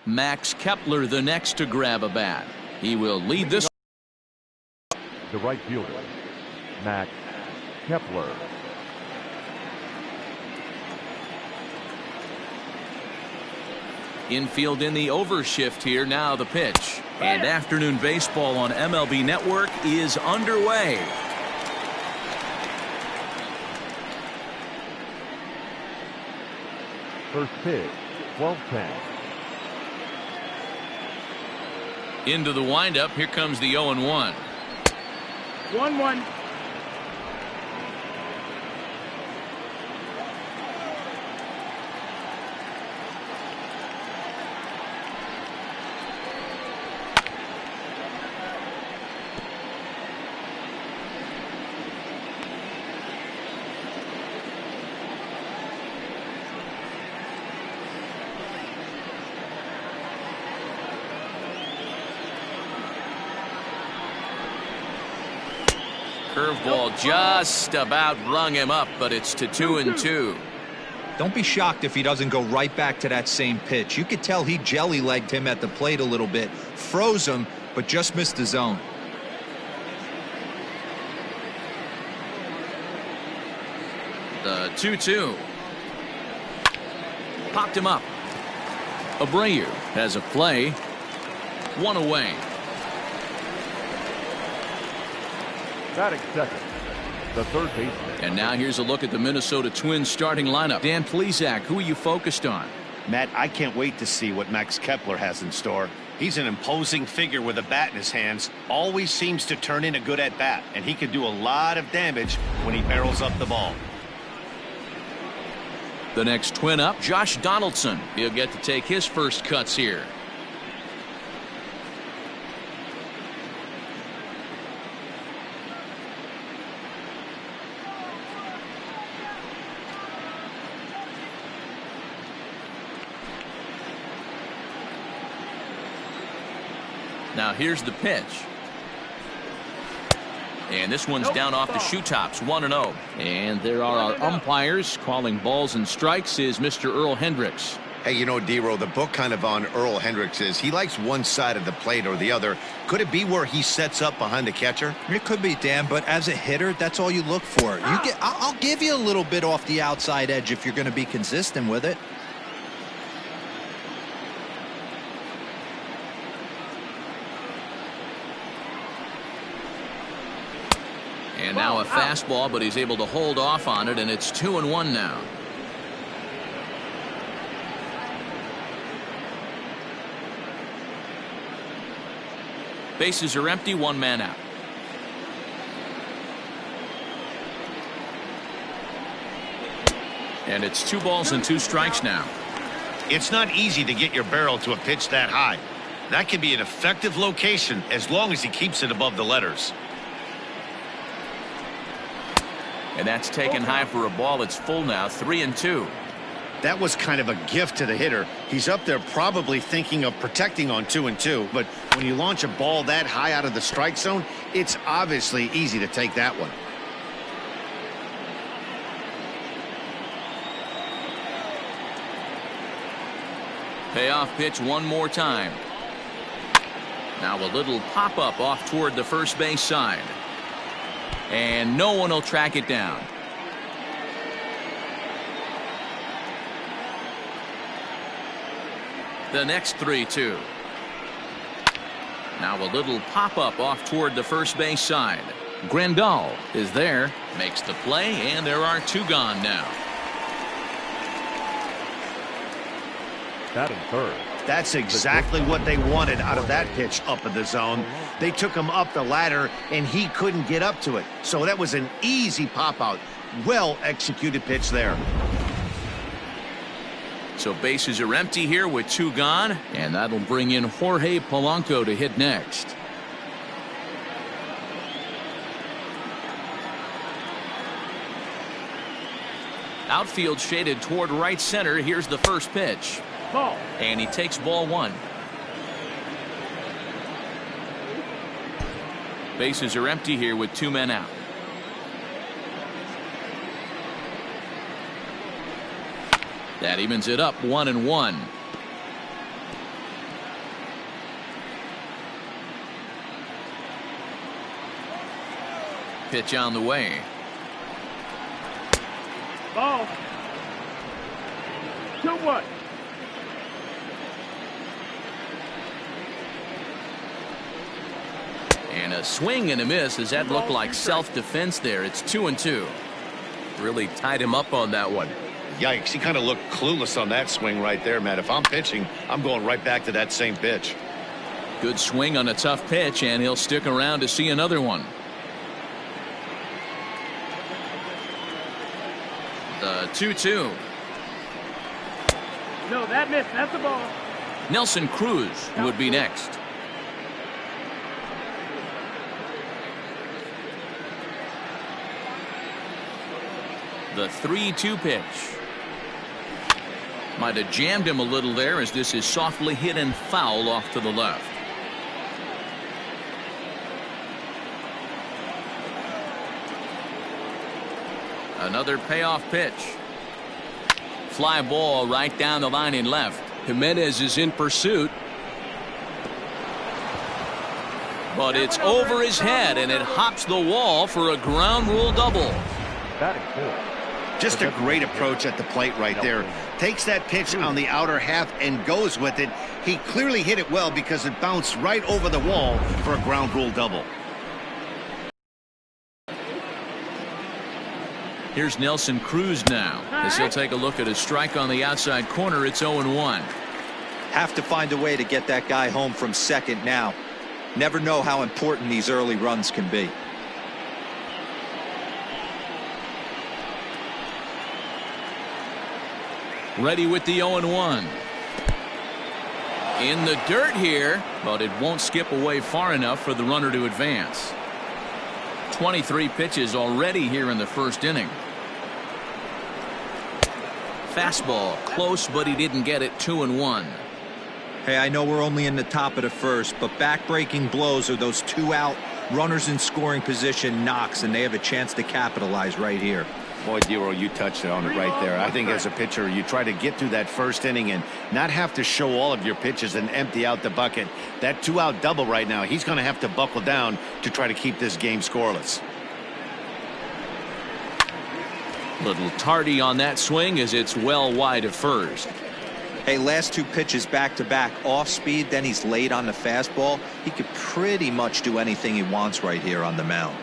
Max Kepler the next to grab a bat. He will lead this. The right fielder, Max Kepler. Infield in the overshift here. Now the pitch. And afternoon baseball on MLB Network is underway. First pitch, 12-10. Into the windup. Here comes the 0-1. 1-1. Curveball just about rung him up, but it's to 2-2. Don't be shocked if he doesn't go right back to that same pitch. You could tell he jelly-legged him at the plate a little bit, froze him, but just missed the zone. The 2-2. Popped him up. Abreu has a play. One away. Batting second, the third baseman. And now here's a look at the Minnesota Twins starting lineup. Dan Plesac, who are you focused on? Matt, I can't wait to see what Max Kepler has in store. He's an imposing figure with a bat in his hands. Always seems to turn in a good at-bat, and he can do a lot of damage when he barrels up the ball. The next Twin up, Josh Donaldson. He'll get to take his first cuts here. Now here's the pitch. And this one's down off the shoe tops, 1-0. And there are our umpires calling balls and strikes is Mr. Earl Hendricks. Hey, you know, D-Row, the book kind of on Earl Hendricks is he likes one side of the plate or the other. Could it be where he sets up behind the catcher? It could be, Dan, but as a hitter, that's all you look for. I'll give you a little bit off the outside edge if you're going to be consistent with it. And now a fastball, but he's able to hold off on it, and it's 2-1 now. Bases are empty, one man out. And it's 2 balls and 2 strikes now. It's not easy to get your barrel to a pitch that high. That can be an effective location as long as he keeps it above the letters. And that's taken high for a ball. It's full now, 3-2. That was kind of a gift to the hitter. He's up there probably thinking of protecting on 2-2, but when you launch a ball that high out of the strike zone, it's obviously easy to take that one. Payoff pitch one more time. Now a little pop-up off toward the first base side. And no one will track it down. The next 3-2. Now a little pop-up off toward the first base side. Grandal is there, makes the play, and there are 2 gone now. Batting third. That's exactly what they wanted out of that pitch up in the zone. They took him up the ladder, and he couldn't get up to it. So that was an easy pop-out. Well-executed pitch there. So bases are empty here with 2 gone, and that'll bring in Jorge Polanco to hit next. Outfield shaded toward right center. Here's the first pitch. Ball. And he takes ball 1. Bases are empty here with 2 men out. That evens it up 1-1. Pitch on the way. Ball. 2-1. And a swing and a miss. Does that look like self-defense there? It's 2-2. Really tied him up on that one. Yikes, he kind of looked clueless on that swing right there, Matt. If I'm pitching, I'm going right back to that same pitch. Good swing on a tough pitch, and he'll stick around to see another one. The 2-2. No, that missed. That's the ball. Nelson Cruz would be next. The 3-2 pitch. Might have jammed him a little there, as this is softly hit and foul off to the left. Another payoff pitch. Fly ball right down the line in left. Jimenez is in pursuit. But it's over his head, and it hops the wall for a ground rule double. Batting fourth. Just a great approach at the plate right there. Takes that pitch on the outer half and goes with it. He clearly hit it well because it bounced right over the wall for a ground rule double. Here's Nelson Cruz now, as he'll take a look at a strike on the outside corner. It's 0-1. Have to find a way to get that guy home from second now. Never know how important these early runs can be. Ready with the 0-1. In the dirt here, but it won't skip away far enough for the runner to advance. 23 pitches already here in the first inning. Fastball close, but he didn't get it. 2-1. Hey, I know we're only in the top of the first, but back-breaking blows are those 2 out runners in scoring position knocks, and they have a chance to capitalize right here. Boy, Dero, you touched it on it right there. I think as a pitcher, you try to get through that first inning and not have to show all of your pitches and empty out the bucket. That 2-out double right now, he's going to have to buckle down to try to keep this game scoreless. Little tardy on that swing, as it's well wide of first. Hey, last 2 pitches back-to-back off speed, then he's late on the fastball. He could pretty much do anything he wants right here on the mound.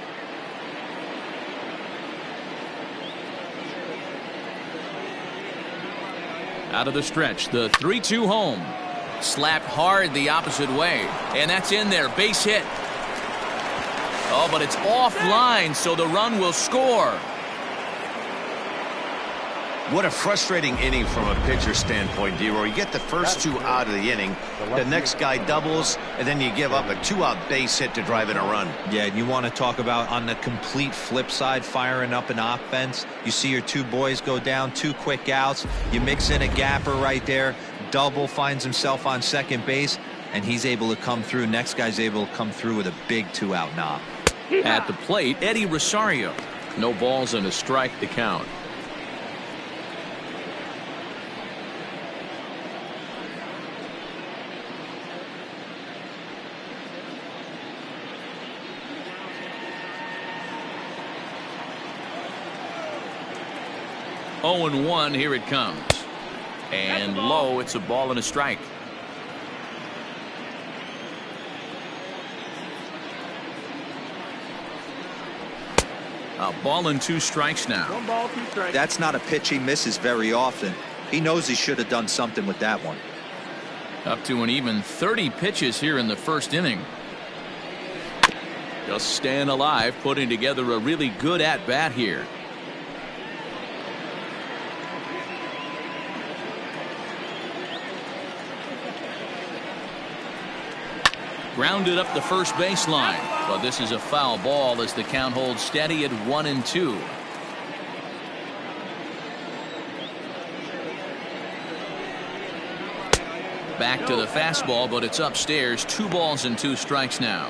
Out of the stretch, the 3-2 home. Slapped hard the opposite way, and that's in there. Base hit. Oh, but it's offline, so the run will score. What a frustrating inning from a pitcher standpoint, Dero. You get the first 2 out of the inning, the next guy doubles, and then you give up a 2-out base hit to drive in a run. Yeah, and you want to talk about on the complete flip side, firing up an offense. You see your 2 boys go down, 2 quick outs. You mix in a gapper right there. Double finds himself on second base, and he's able to come through. Next guy's able to come through with a big 2-out knock. At the plate, Eddie Rosario. No balls and a strike to count. Oh, 1 here it comes, and low. It's a ball and a strike. A ball and 2 strikes now. 1 ball, 2 strikes. That's not a pitch he misses very often. He knows he should have done something with that one. Up to an even 30 pitches here in the first inning. Just staying alive, putting together a really good at-bat here. Grounded up the first baseline, but this is a foul ball as the count holds steady at 1-2. Back to the fastball, but it's upstairs. 2 balls and 2 strikes now.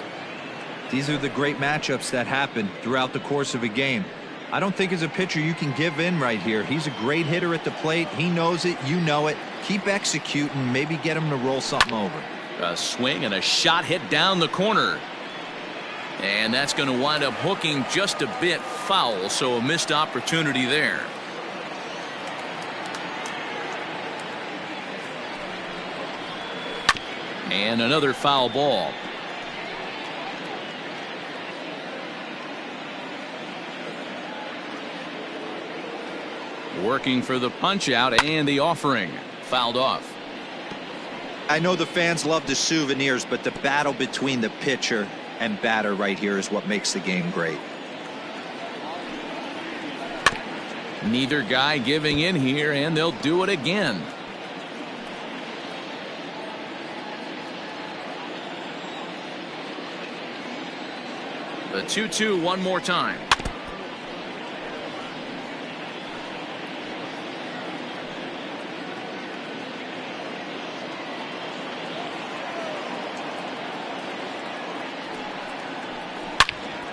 These are the great matchups that happen throughout the course of a game. I don't think as a pitcher you can give in right here. He's a great hitter at the plate. He knows it. You know it. Keep executing. Maybe get him to roll something over. A swing and a shot hit down the corner. And that's going to wind up hooking just a bit foul, so a missed opportunity there. And another foul ball. Working for the punch out, and the offering fouled off. I know the fans love the souvenirs, but the battle between the pitcher and batter right here is what makes the game great. Neither guy giving in here, and they'll do it again. The 2-2 one more time.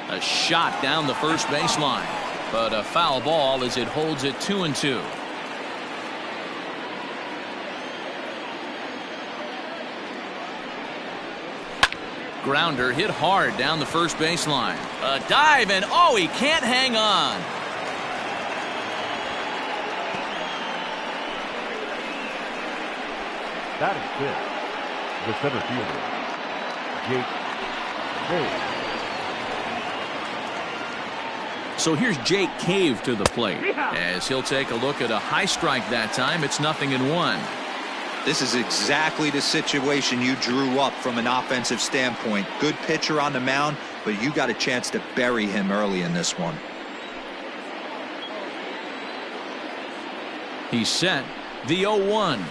A shot down the first baseline, but a foul ball as it holds it 2-2. Grounder hit hard down the first baseline. A dive, and oh, he can't hang on. That is fifth. The center fielder, Jake Cave. So here's Jake Cave to the plate as he'll take a look at a high strike that time. It's 0-1. This is exactly the situation you drew up from an offensive standpoint. Good pitcher on the mound, but you got a chance to bury him early in this one. He's set. The 0-1.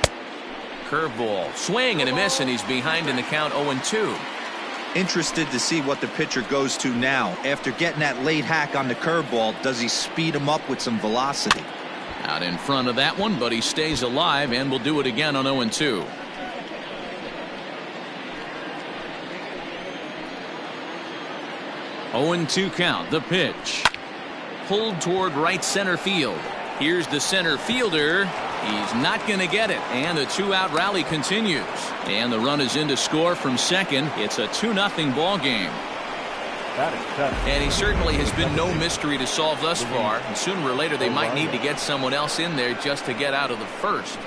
Curveball. Swing and a miss, and he's behind in the count 0-2. Interested to see what the pitcher goes to now. After getting that late hack on the curveball, does he speed him up with some velocity? Out in front of that one, but he stays alive and will do it again on 0-2. (0-2) count. The pitch. Pulled toward right center field. Here's the center fielder. He's not going to get it, and the two-out rally continues. And the run is in to score from second. It's a 2-0 ball game. And he certainly has been no mystery to solve thus far. And sooner or later, they might need to get someone else in there just to get out of the first.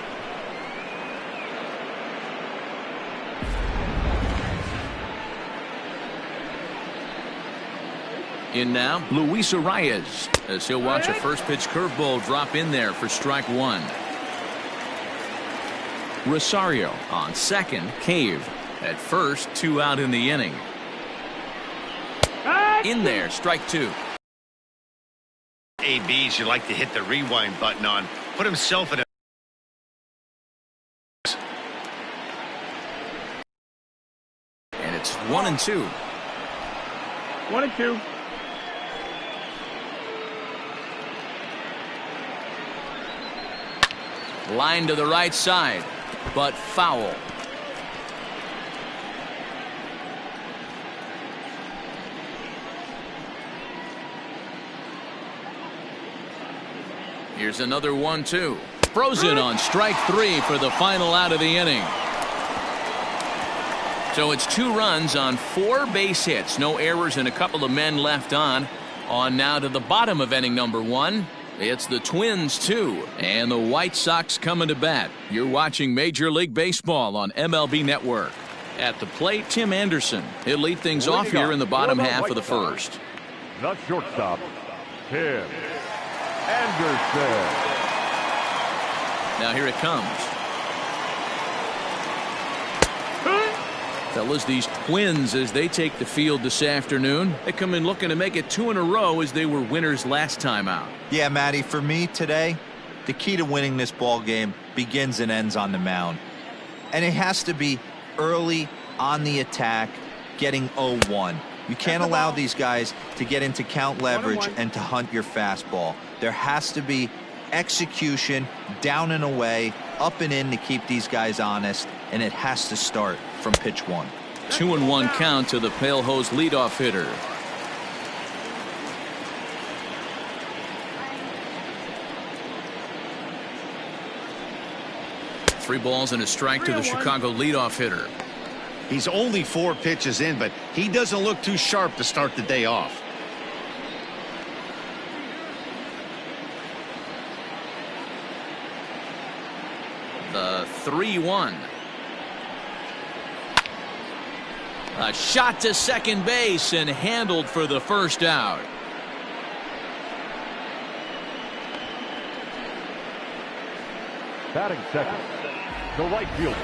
In now, Luis Arias, as he'll watch a first pitch curveball drop in there for strike one. Rosario on second. Cave at first. 2 out in the inning. In there, strike 2. ABs you like to hit the rewind button on. Put himself in a... And it's 1-2. 1-2. Line to the right side, but foul. Here's another 1-2. Frozen on strike 3 for the final out of the inning. So it's 2 runs on 4 base hits. No errors and a couple of men left on. On now to the bottom of inning number 1. It's the Twins, too, and the White Sox coming to bat. You're watching Major League Baseball on MLB Network. At the plate, Tim Anderson. He'll lead things off here in the bottom half of the first. The shortstop, Tim Anderson. Now here it comes. Fellas, these Twins, as they take the field this afternoon, they come in looking to make it 2 in a row as they were winners last time out. Yeah, Matty, for me today, the key to winning this ball game begins and ends on the mound. And it has to be early on the attack, getting 0-1. You can't allow these guys to get into count leverage and to hunt your fastball. There has to be execution, down and away, up and in to keep these guys honest, and it has to start from pitch 1. 2-1 count to the Pale Hose leadoff hitter. Three balls and a strike to the Chicago leadoff hitter. He's only 4 pitches in, but he doesn't look too sharp to start the day off. The 3-1. A shot to second base and handled for the first out. Batting second, the right fielder.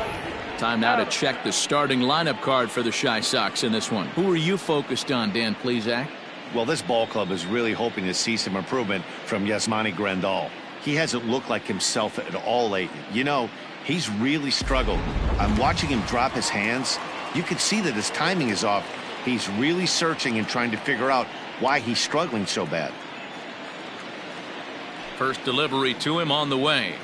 Time now to check the starting lineup card for the Chi Sox in this one. Who are you focused on, Dan Plesac? Well, this ball club is really hoping to see some improvement from Yasmani Grandal. He hasn't looked like himself at all lately. You know, he's really struggled. I'm watching him drop his hands. You can see that his timing is off. He's really searching and trying to figure out why he's struggling so bad. First delivery to him on the way.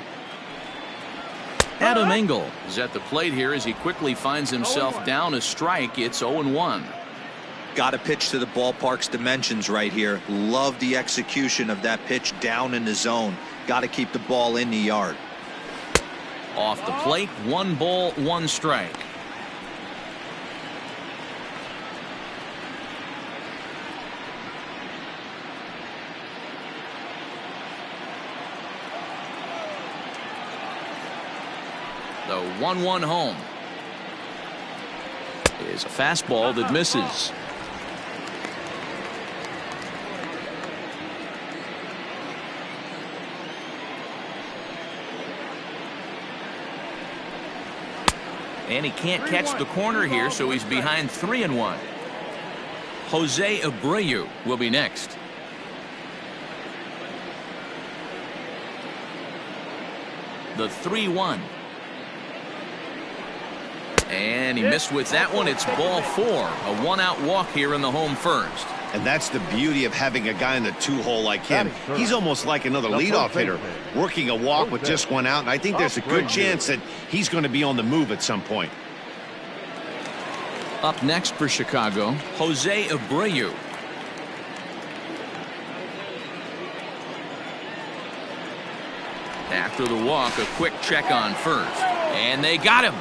Adam Engel is at the plate here as he quickly finds himself down a strike. It's 0-1. Got to pitch to the ballpark's dimensions right here. Love the execution of that pitch down in the zone. Got to keep the ball in the yard. Off the plate, 1 ball, 1 strike. The 1-1 home is a fastball that misses. And he can't catch the corner here, so he's behind 3-1. Jose Abreu will be next. The 3-1. And he missed with that one. It's ball 4. A 1-out walk here in the home first. And that's the beauty of having a guy in the 2-hole like him. He's almost like another leadoff hitter, working a walk with just 1 out. And I think there's a good chance that he's going to be on the move at some point. Up next for Chicago, Jose Abreu. After the walk, a quick check on first. And they got him.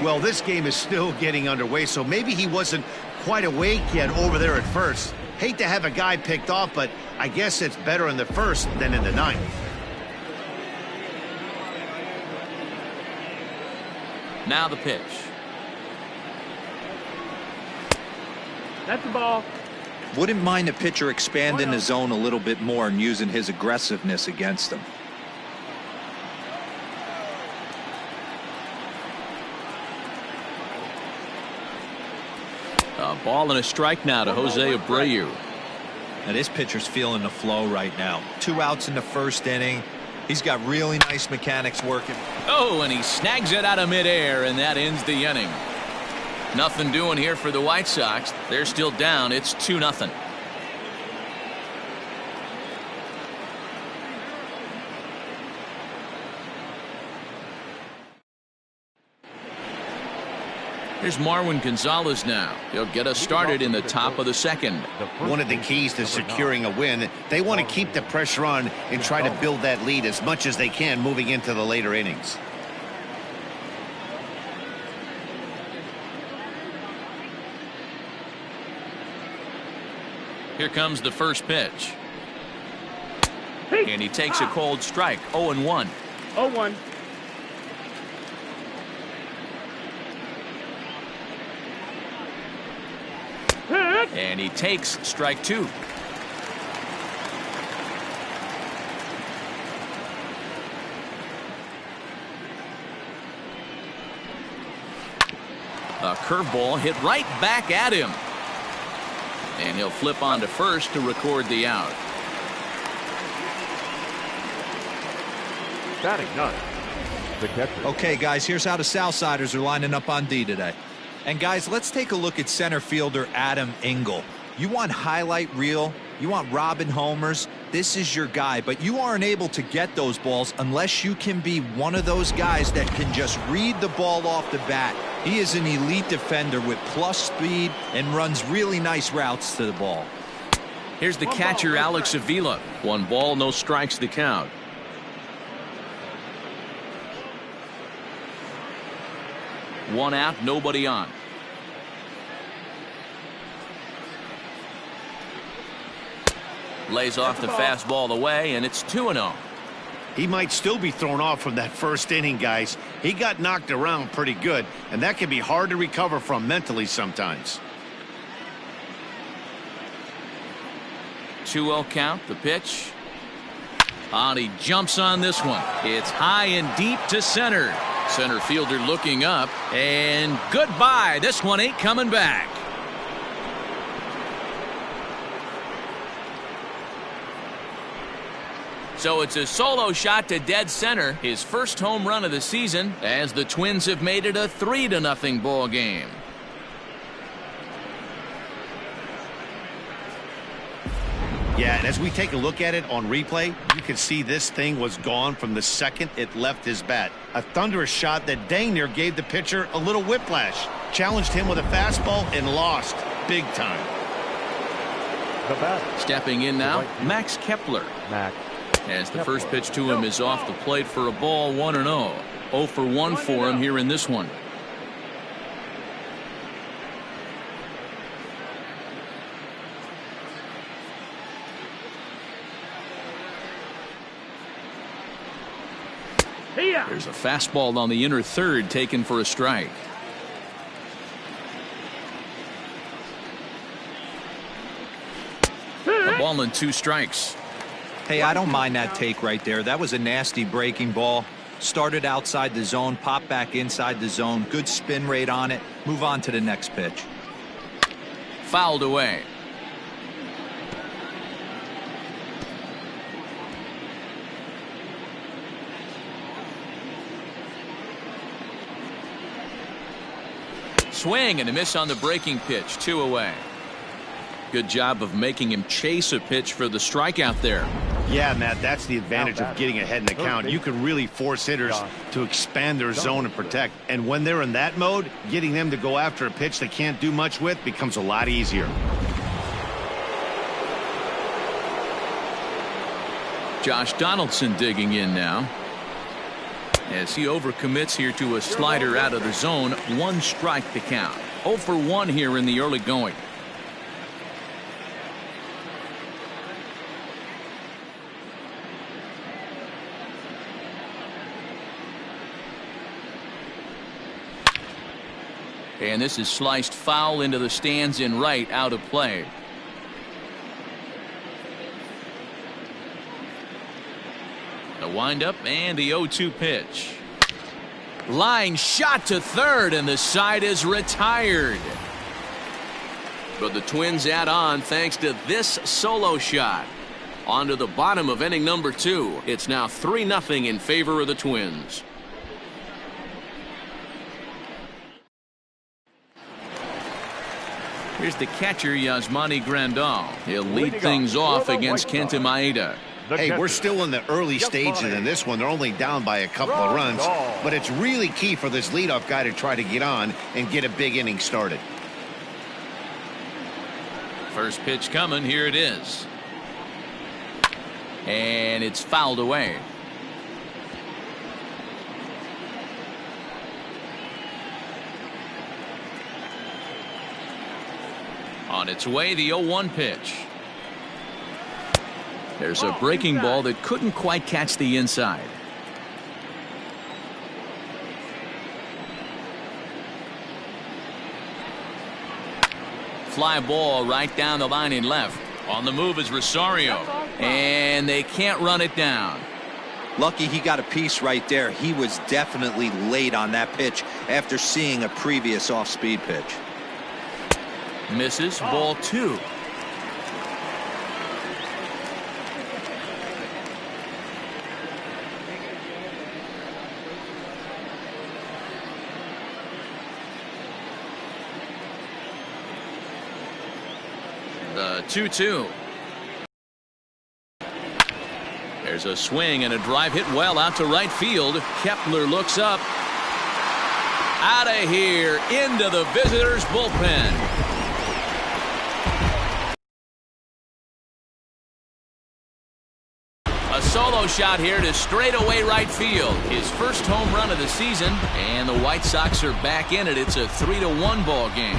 Well, this game is still getting underway, so maybe he wasn't quite awake yet over there at first. Hate to have a guy picked off, but I guess it's better in the first than in the 9th. Now the pitch. That's the ball. Wouldn't mind a pitcher expanding the zone a little bit more and using his aggressiveness against him. A ball and a strike now to Jose Abreu. Now this pitcher's feeling the flow right now. 2 outs in the first inning. He's got really nice mechanics working. Oh, and he snags it out of midair, and that ends the inning. Nothing doing here for the White Sox. They're still down. It's 2-0. Here's Marwin Gonzalez now. He'll get us started in the top of the second. One of the keys to securing a win, they want to keep the pressure on and try to build that lead as much as they can moving into the later innings. Here comes the first pitch. And he takes a cold strike. 0-1. 0-1. And he takes strike 2. A curveball hit right back at him. And he'll flip on to first to record the out. Batting 9th, the catcher. Okay, guys, here's how the Southsiders are lining up on D today. And, guys, let's take a look at center fielder Adam Engel. You want highlight reel, you want robbing homers, this is your guy. But you aren't able to get those balls unless you can be one of those guys that can just read the ball off the bat. He is an elite defender with plus speed and runs really nice routes to the ball. Here's the catcher, Alex Avila. 1 ball, no strikes the count. 1 out, nobody on. Lays off the fastball away, and it's 2-0. He might still be thrown off from that first inning, guys. He got knocked around pretty good, and that can be hard to recover from mentally sometimes. 2-0 count, the pitch. And he jumps on this one. It's high and deep to center. Center fielder looking up, and goodbye. This one ain't coming back. So it's a solo shot to dead center, his first home run of the season, as the Twins have made it a 3-0 ball game. Yeah, and as we take a look at it on replay, you can see this thing was gone from the second it left his bat. A thunderous shot that dang near gave the pitcher a little whiplash. Challenged him with a fastball and lost big time. The bat. Stepping in now, Max Kepler. Max. As the first pitch to him is off the plate for a ball, 1-0. 0 for 1 for him here in this one. There's a fastball on the inner third taken for a strike. A ball and 2 strikes. Hey, I don't mind that take right there. That was a nasty breaking ball. Started outside the zone, popped back inside the zone. Good spin rate on it. Move on to the next pitch. Fouled away. Swing and a miss on the breaking pitch. 2 away. Good job of making him chase a pitch for the strikeout there. Yeah, Matt, that's the advantage of getting ahead in the count. You can really force hitters to expand their zone and protect. And when they're in that mode, getting them to go after a pitch they can't do much with becomes a lot easier. Josh Donaldson digging in now. As he overcommits here to a slider out of the zone. 1 strike to count. 0 for 1 here in the early going. And this is sliced foul into the stands in right, out of play. The windup and the 0-2 pitch. Line shot to third, and the side is retired. But the Twins add on thanks to this solo shot. On to the bottom of inning number 2. It's now 3-0 in favor of the Twins. Here's the catcher, Yasmani Grandal. He'll lead things off against Kenta Maeda. Hey, we're still in the early stages in this one. They're only down by a couple of runs, but it's really key for this leadoff guy to try to get on and get a big inning started. First pitch coming. Here it is. And it's fouled away. On its way, the 0-1 pitch. There's a breaking ball that couldn't quite catch the inside. Fly ball right down the line in left. On the move is Rosario. And they can't run it down. Lucky he got a piece right there. He was definitely late on that pitch after seeing a previous off-speed pitch. Misses, ball 2. The 2-2. There's a swing and a drive hit well out to right field. Kepler looks up. Out of here into the visitors' bullpen. A solo solo shot here to straightaway right field. His first home run of the season, and the White Sox are back in it. It's a 3-1 ball game.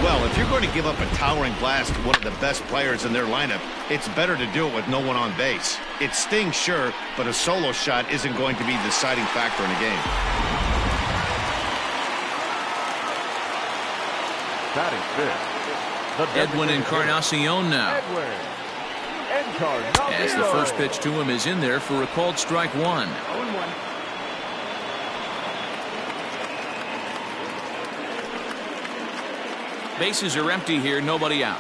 Well, if you're going to give up a towering blast to one of the best players in their lineup, it's better to do it with no one on base. It stings, sure, but a solo shot isn't going to be the deciding factor in a game. Batting fifth, Edwin Encarnacion now. As the first pitch to him is in there for a called strike one. 0-1. Bases are empty here, nobody out.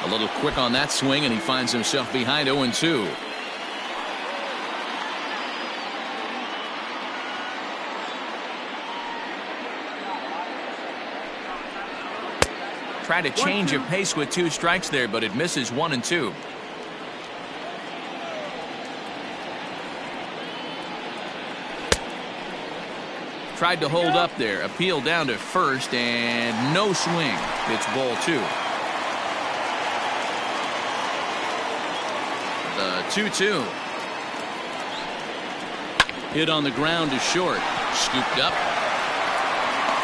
A little quick on that swing, and he finds himself behind 0-2. Try to change of pace with 2 strikes there, but it misses 1-2. Tried to hold up there. Appeal down to first, and no swing. It's ball 2. The 2-2. Hit on the ground to short. Scooped up.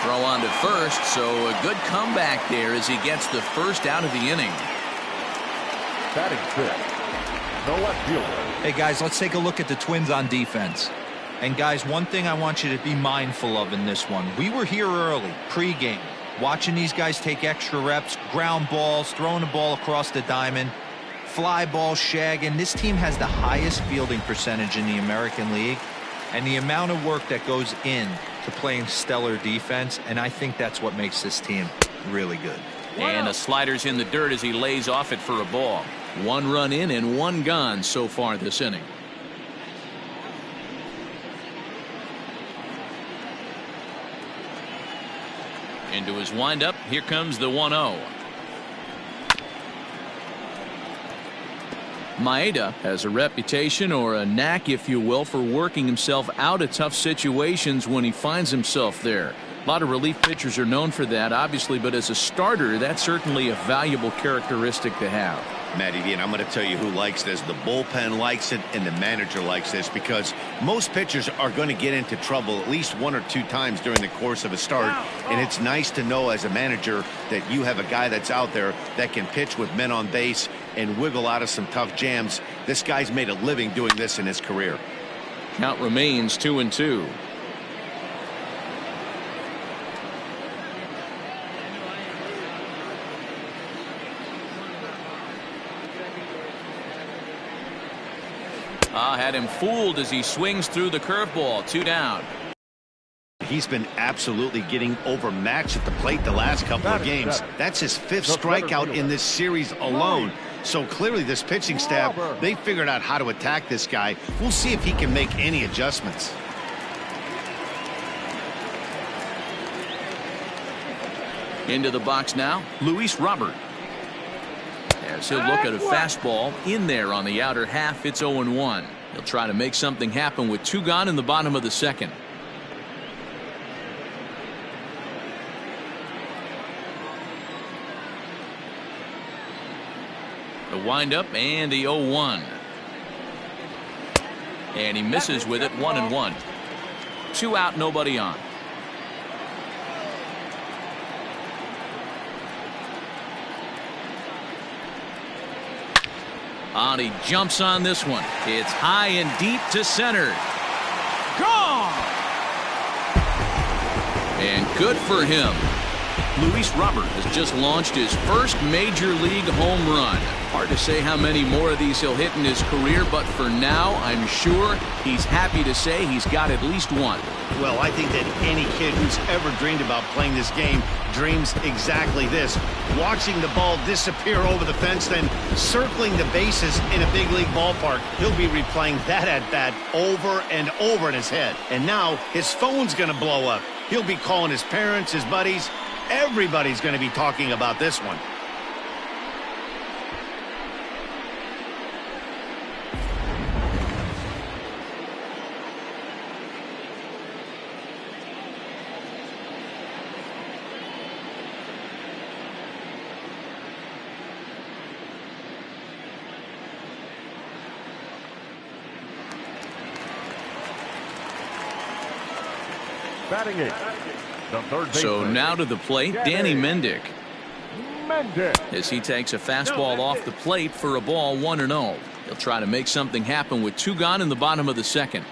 Throw on to first, so a good comeback there as he gets the first out of the inning. batting fifth, the left fielder. Hey, guys, let's take a look at the Twins on defense. And, guys, one thing I want you to be mindful of in this one. We were here early, pregame, watching these guys take extra reps, ground balls, throwing the ball across the diamond, fly ball, shagging. This team has the highest fielding percentage in the American League, and the amount of work that goes in to playing stellar defense, and I think that's what makes this team really good. And a slider's in the dirt as he lays off it for a ball. 1 run in and 1 gone so far this inning. Into his windup, here comes the 1-0. Maeda has a reputation, or a knack if you will, for working himself out of tough situations when he finds himself there. A lot of relief pitchers are known for that, obviously, but as a starter, that's certainly a valuable characteristic to have. Matty V, and I'm going to tell you who likes this. The bullpen likes it, and the manager likes this, because most pitchers are going to get into trouble at least 1 or 2 times during the course of a start, and it's nice to know as a manager that you have a guy that's out there that can pitch with men on base and wiggle out of some tough jams. This guy's made a living doing this in his career. Count remains 2-2. Had him fooled as he swings through the curveball. 2 down. He's been absolutely getting overmatched at the plate the last couple of games. That's his 5th strikeout in this series alone. So clearly this pitching staff, they figured out how to attack this guy. We'll see if he can make any adjustments. Into the box now, Luis Robert. As he'll look at a fastball in there on the outer half. It's 0-1. He'll try to make something happen with 2 gone in the bottom of the second. The windup and the 0-1. And he misses with it. 1-1. 2 out, nobody on. And he jumps on this one. It's high and deep to center. Gone! And good for him. Luis Robert has just launched his first major league home run. Hard to say how many more of these he'll hit in his career, but for now, I'm sure he's happy to say he's got at least 1. Well, I think that any kid who's ever dreamed about playing this game dreams exactly this. Watching the ball disappear over the fence, then circling the bases in a big league ballpark. He'll be replaying that at-bat over and over in his head. And now his phone's going to blow up. He'll be calling his parents, his buddies. Everybody's going to be talking about this one. Batting eighth, the third baseman. So now to the plate, Danny Mendick. Mendick. As he takes a fastball off the plate for a ball, 1-0. He'll try to make something happen with 2 gone in the bottom of the second.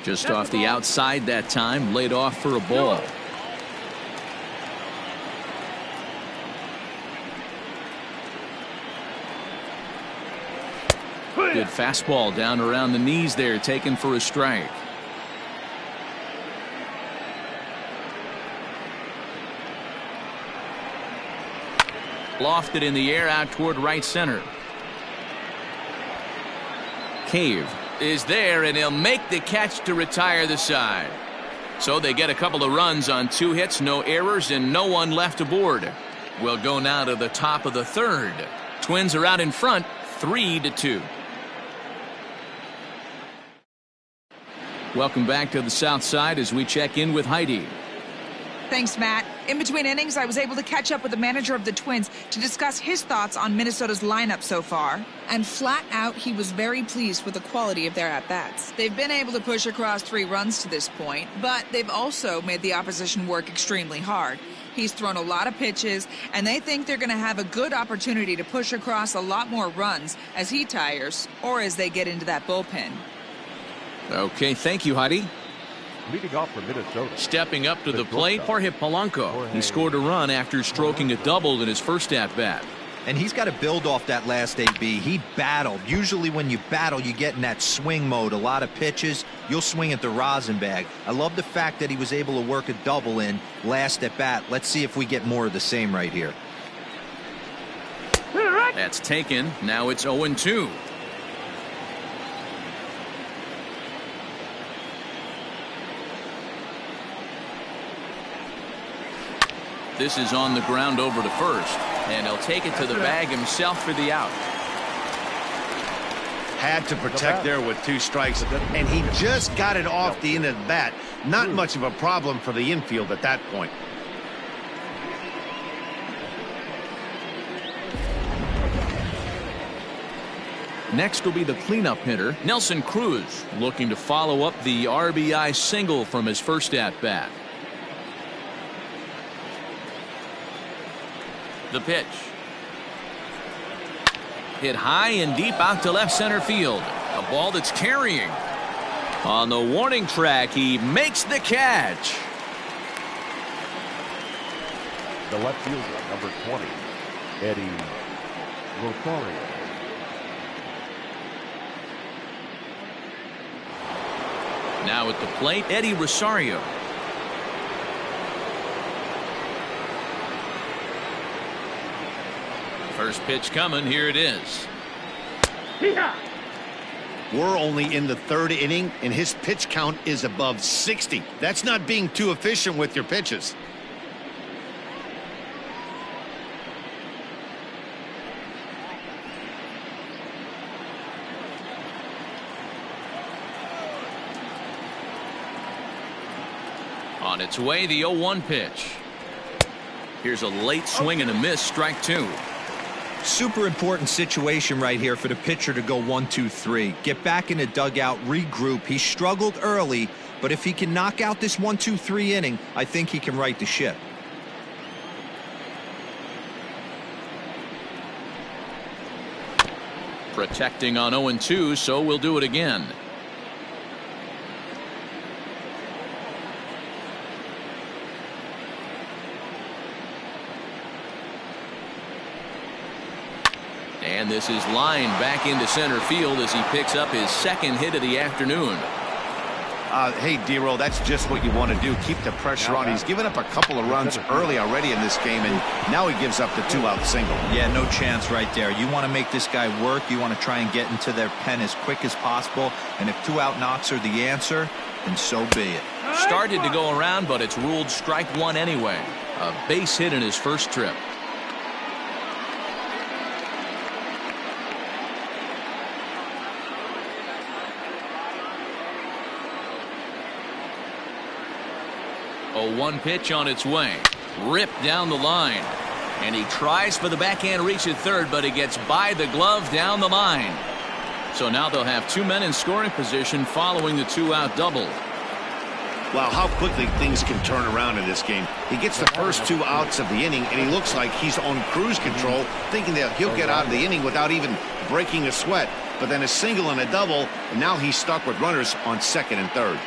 Just off the outside that time, laid off for a ball. Good fastball down around the knees there, taken for a strike. Lofted in the air out toward right center. Cave is there, and he'll make the catch to retire the side. So they get a couple of runs on 2 hits, no errors, and no one left aboard. We'll go now to the top of the third. Twins are out in front, 3-2. Welcome back to the South Side as we check in with Heidi. Thanks, Matt. In between innings, I was able to catch up with the manager of the Twins to discuss his thoughts on Minnesota's lineup so far. And flat out, he was very pleased with the quality of their at-bats. They've been able to push across 3 runs to this point, but they've also made the opposition work extremely hard. He's thrown a lot of pitches, and they think they're going to have a good opportunity to push across a lot more runs as he tires or as they get into that bullpen. Okay, thank you, Heidi. Leading off for Minnesota. Stepping up to the plate, Jorge Polanco. He scored a run after stroking a double in his first at-bat. And he's got to build off that last AB. He battled. Usually when you battle, you get in that swing mode. A lot of pitches, you'll swing at the rosin bag. I love the fact that he was able to work a double in last at bat. Let's see if we get more of the same right here. That's taken. Now it's 0-2. This is on the ground over to first, and he'll take it to the bag himself for the out. Had to protect there with 2 strikes, and he just got it off the end of the bat. Not much of a problem for the infield at that point. Next will be the cleanup hitter, Nelson Cruz, looking to follow up the RBI single from his first at-bat. The pitch. Hit high and deep out to left center field. A ball that's carrying. On the warning track, he makes the catch. The left fielder, number 20, Eddie Rosario. Now at the plate, Eddie Rosario. First pitch coming. Here it is. We're only in the 3rd inning, and his pitch count is above 60. That's not being too efficient with your pitches. On its way, the 0-1 pitch. Here's a late swing and a miss, strike 2. Super important situation right here for the pitcher to go 1-2-3. Get back in the dugout, regroup. He struggled early, but if he can knock out this 1-2-3 inning, I think he can right the ship. Protecting on 0-2, so we'll do it again. And this is lined back into center field as he picks up his 2nd hit of the afternoon. Hey, D-Roll, that's just what you want to do. Keep the pressure on. He's given up a couple of runs early already in this game, and now he gives up the 2-out single. Yeah, no chance right there. You want to make this guy work. You want to try and get into their pen as quick as possible. And if 2-out knocks are the answer, then so be it. Started to go around, but it's ruled strike 1 anyway. A base hit in his first trip. A 1 pitch on its way. Ripped down the line. And he tries for the backhand reach at third, but he gets by the glove down the line. So now they'll have 2 men in scoring position following the 2-out double. Wow, how quickly things can turn around in this game. He gets the first 2 outs of the inning, and he looks like he's on cruise control, thinking that he'll get out of the inning without even breaking a sweat. But then a single and a double, and now he's stuck with runners on second and third.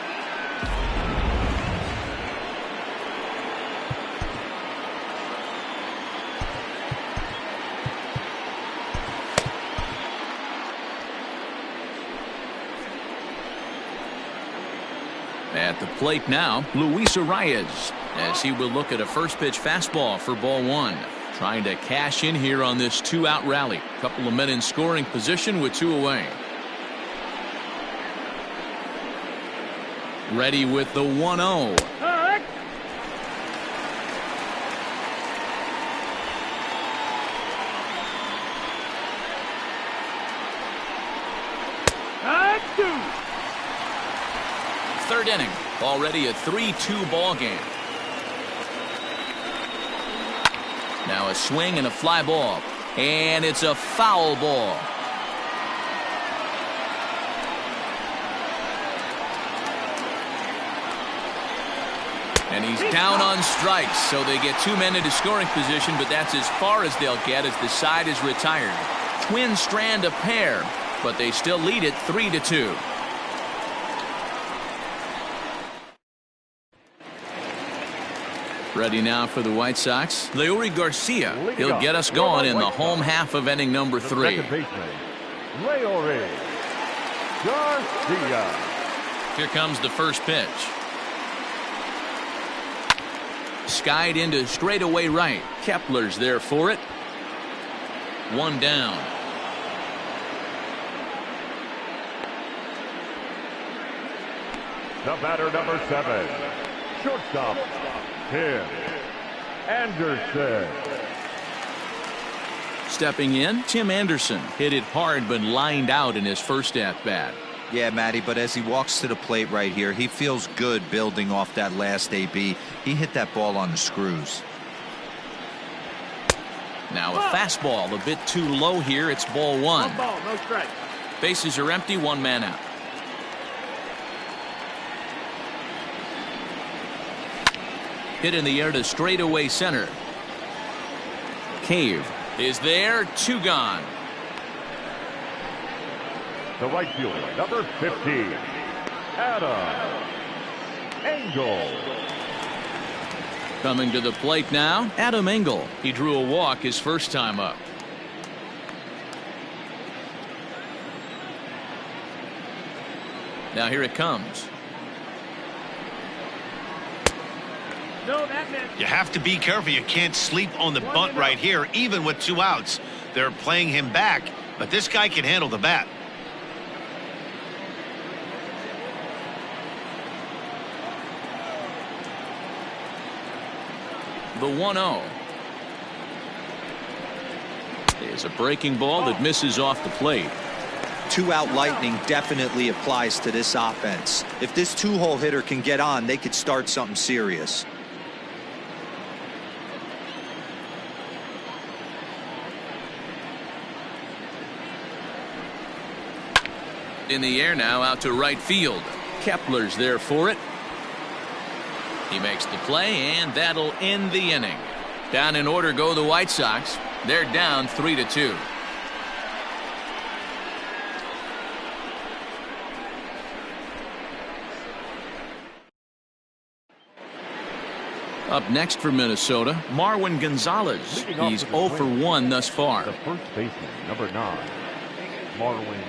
At the plate now, Luis Arias, as he will look at a first pitch fastball for ball 1. Trying to cash in here on this 2-out rally. Couple of men in scoring position with 2 away. Ready with the 1-0. Correct. Third inning, already a 3-2 ball game. Now a swing and a fly ball, and it's a foul ball. And he's down on strikes, so they get 2 men into scoring position, but that's as far as they'll get as the side is retired. Twins strand a pair, but they still lead it 3-2. Ready now for the White Sox, Leury Garcia. He'll get us going in the home half of inning number 3. Leury Garcia. Here comes the first pitch. Skied into straightaway right. Kepler's there for it. 1 down. The batter, number 7, shortstop, Tim Anderson. Stepping in, Tim Anderson hit it hard but lined out in his first at-bat. Yeah, Matty, but as he walks to the plate right here, he feels good building off that last AB. He hit that ball on the screws. Now a fastball a bit too low here. It's ball 1. 1 ball, no strike. Bases are empty, 1 man out. Hit in the air to straightaway center. Cave is there, 2 gone. The right fielder, number 15, Adam Engel. Coming to the plate now, Adam Engel. He drew a walk his first time up. Now here it comes. No, that meant. You have to be careful. You can't sleep on the bunt right here, even with 2 outs. They're playing him back, but this guy can handle the bat. The 1-0 is a breaking ball that misses off the plate. 2-out lightning definitely applies to this offense. If this 2-hole hitter can get on, they could start something serious. In the air now, out to right field. Kepler's there for it. He makes the play, and that'll end the inning. Down in order go the White Sox. They're down 3-2. Up next for Minnesota, Marwin Gonzalez. He's 0 for 1 thus far. The first baseman, number 9, Marwin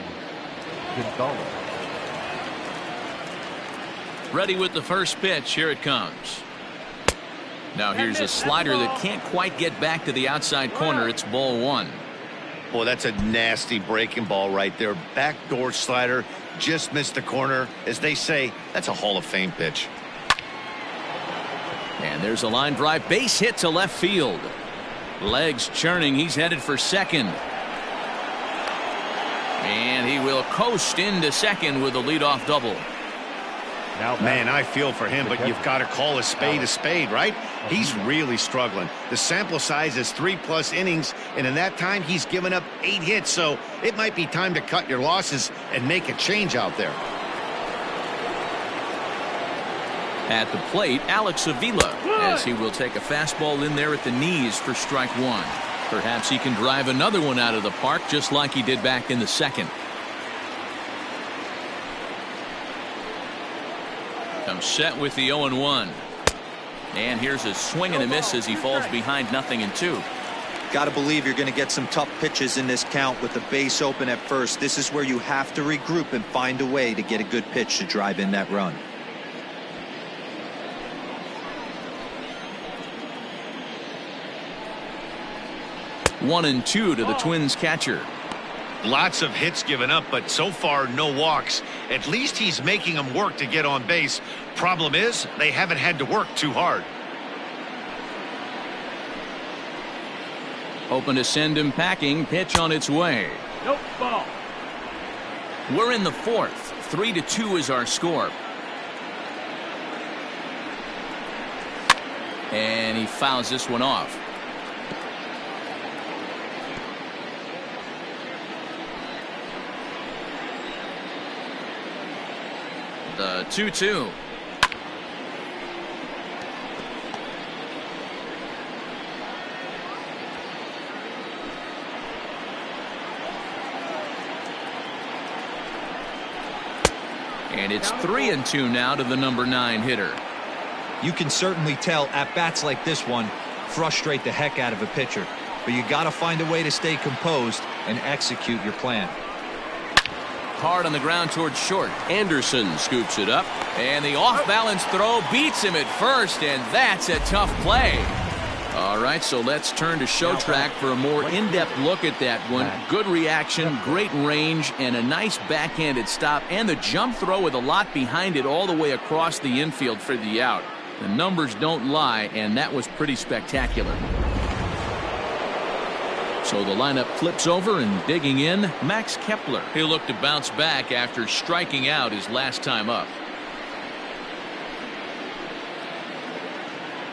Gonzalez. Ready with the first pitch. Here it comes. Now here's a slider that can't quite get back to the outside corner. It's ball 1. Boy, that's a nasty breaking ball right there. Backdoor slider, just missed the corner. As they say, that's a Hall of Fame pitch. And there's a line drive base hit to left field. Legs churning. He's headed for second. And he will coast into second with a leadoff double. Man, I feel for him, but you've got to call a spade, right? He's really struggling. The sample size is 3+ innings, and in that time, he's given up 8 hits, so it might be time to cut your losses and make a change out there. At the plate, Alex Avila, as he will take a fastball in there at the knees for strike 1. Perhaps he can drive another one out of the park just like he did back in the second. Comes set with the 0-1. And here's a swing and a miss as he falls behind 0-2. Got to believe you're going to get some tough pitches in this count with the base open at first. This is where you have to regroup and find a way to get a good pitch to drive in that run. One and two to the Twins catcher. Lots of hits given up, but so far no walks. At least he's making them work to get on base. Problem is, they haven't had to work too hard. Open to send him packing. Pitch on its way. Nope, ball. We're in the fourth. 3-2 is our score. And he fouls this one off. The 2-2. And it's 3-2 now to the number 9 hitter. You can certainly tell at bats like this one frustrate the heck out of a pitcher, but you got to find a way to stay composed and execute your plan. Hard on the ground towards short. Anderson scoops it up, and the off-balance throw beats him at first, and that's a tough play. All right, so let's turn to show track for a more in-depth look at that one. Good reaction, great range, and a nice backhanded stop, and the jump throw with a lot behind it all the way across the infield for the out. The numbers don't lie, and that was pretty spectacular. So the lineup flips over, and digging in, Max Kepler. He'll look to bounce back after striking out his last time up.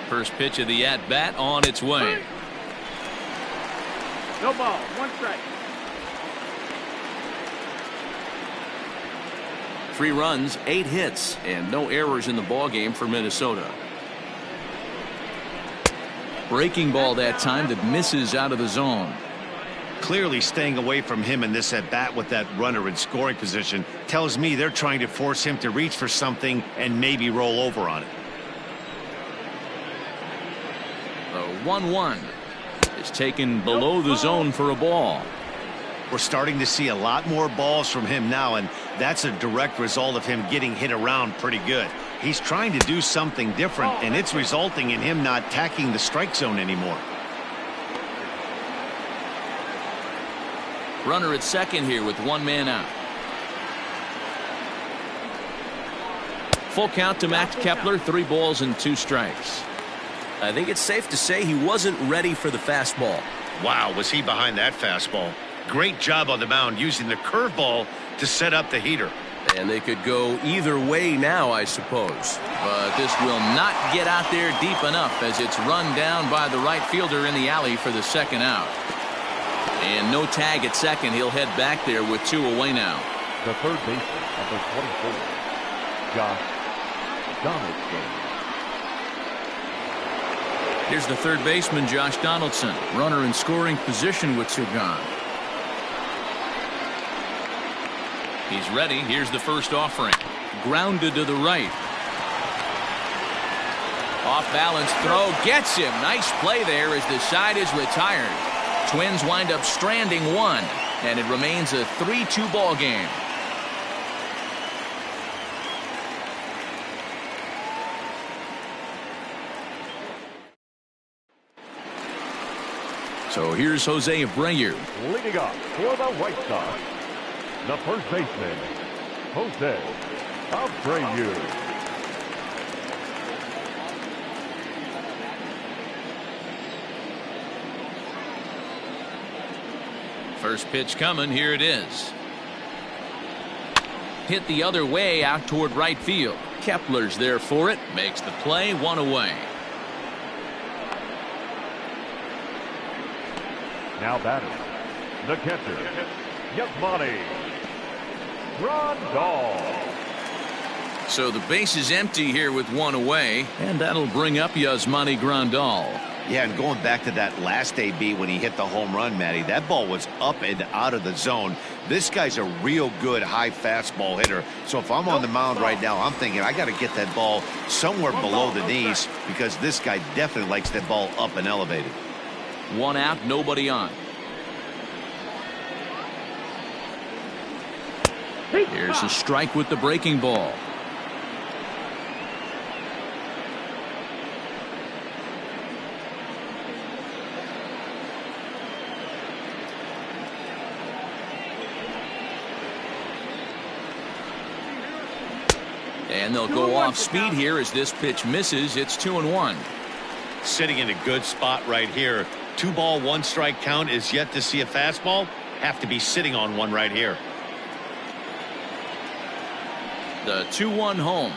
First pitch of the at-bat on its way. No ball, 1 strike. 3 runs, 8 hits, and no errors in the ballgame for Minnesota. Breaking ball that time that misses out of the zone. Clearly staying away from him in this at-bat with that runner in scoring position tells me they're trying to force him to reach for something and maybe roll over on it. The 1-1 is taken below the zone for a ball. We're starting to see a lot more balls from him now, and that's a direct result of him getting hit around pretty good. He's trying to do something different, and it's resulting in him not attacking the strike zone anymore. Runner at second here with 1 man out. Full count to Max Kepler, 3 balls and 2 strikes. I think it's safe to say he wasn't ready for the fastball. Wow, was he behind that fastball. Great job on the mound using the curveball to set up the heater. And they could go either way now, I suppose. But this will not get out there deep enough as it's run down by the right fielder in the alley for the second out. And no tag at second. He'll head back there with 2 away now. The third baseman, number 24, Josh Donaldson. Here's the third baseman, Josh Donaldson. Runner in scoring position with 2 gone. He's ready. Here's the first offering. Grounded to the right. Off balance throw gets him. Nice play there as the side is retired. Twins wind up stranding 1, and it remains a 3-2 ball game. So here's Jose Abreu. Leading off for the White Sox, the first baseman, Jose Abreu. First pitch coming. Here it is. Hit the other way out toward right field. Kepler's there for it. Makes the play, 1 away. Now batting, the catcher, Yasmani Grandal. So the base is empty here with 1 away, and that'll bring up Yasmani Grandal. Yeah, and going back to that last AB when he hit the home run, Matty, that ball was up and out of the zone. This guy's a real good high fastball hitter. So if I'm on the mound right now, I'm thinking I got to get that ball somewhere below the knees, because this guy definitely likes that ball up and elevated. 1 out, nobody on. Here's a strike with the breaking ball. And they'll go off speed here as this pitch misses. It's 2-1. Sitting in a good spot right here. 2 ball, 1 strike count is yet to see a fastball. Have to be sitting on one right here. The 2-1 home.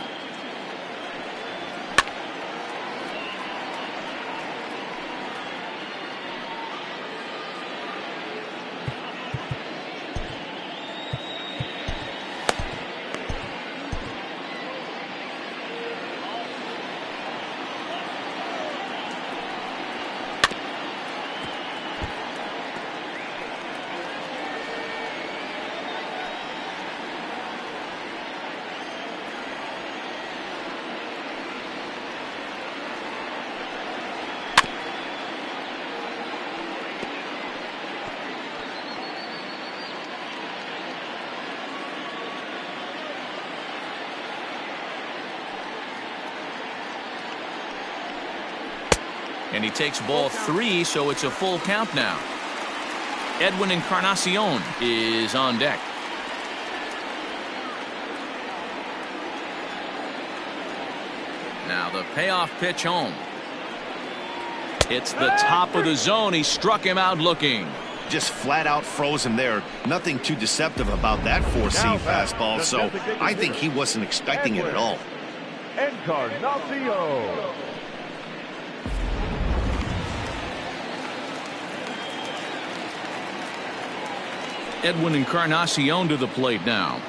And he takes ball 3, so it's a full count now. Edwin Encarnacion is on deck. Now the payoff pitch home. It's the top of the zone. He struck him out looking. Just flat out froze him there. Nothing too deceptive about that 4-seam fastball, so I think he wasn't expecting it at all. Encarnacion. Edwin Encarnacion to the plate now.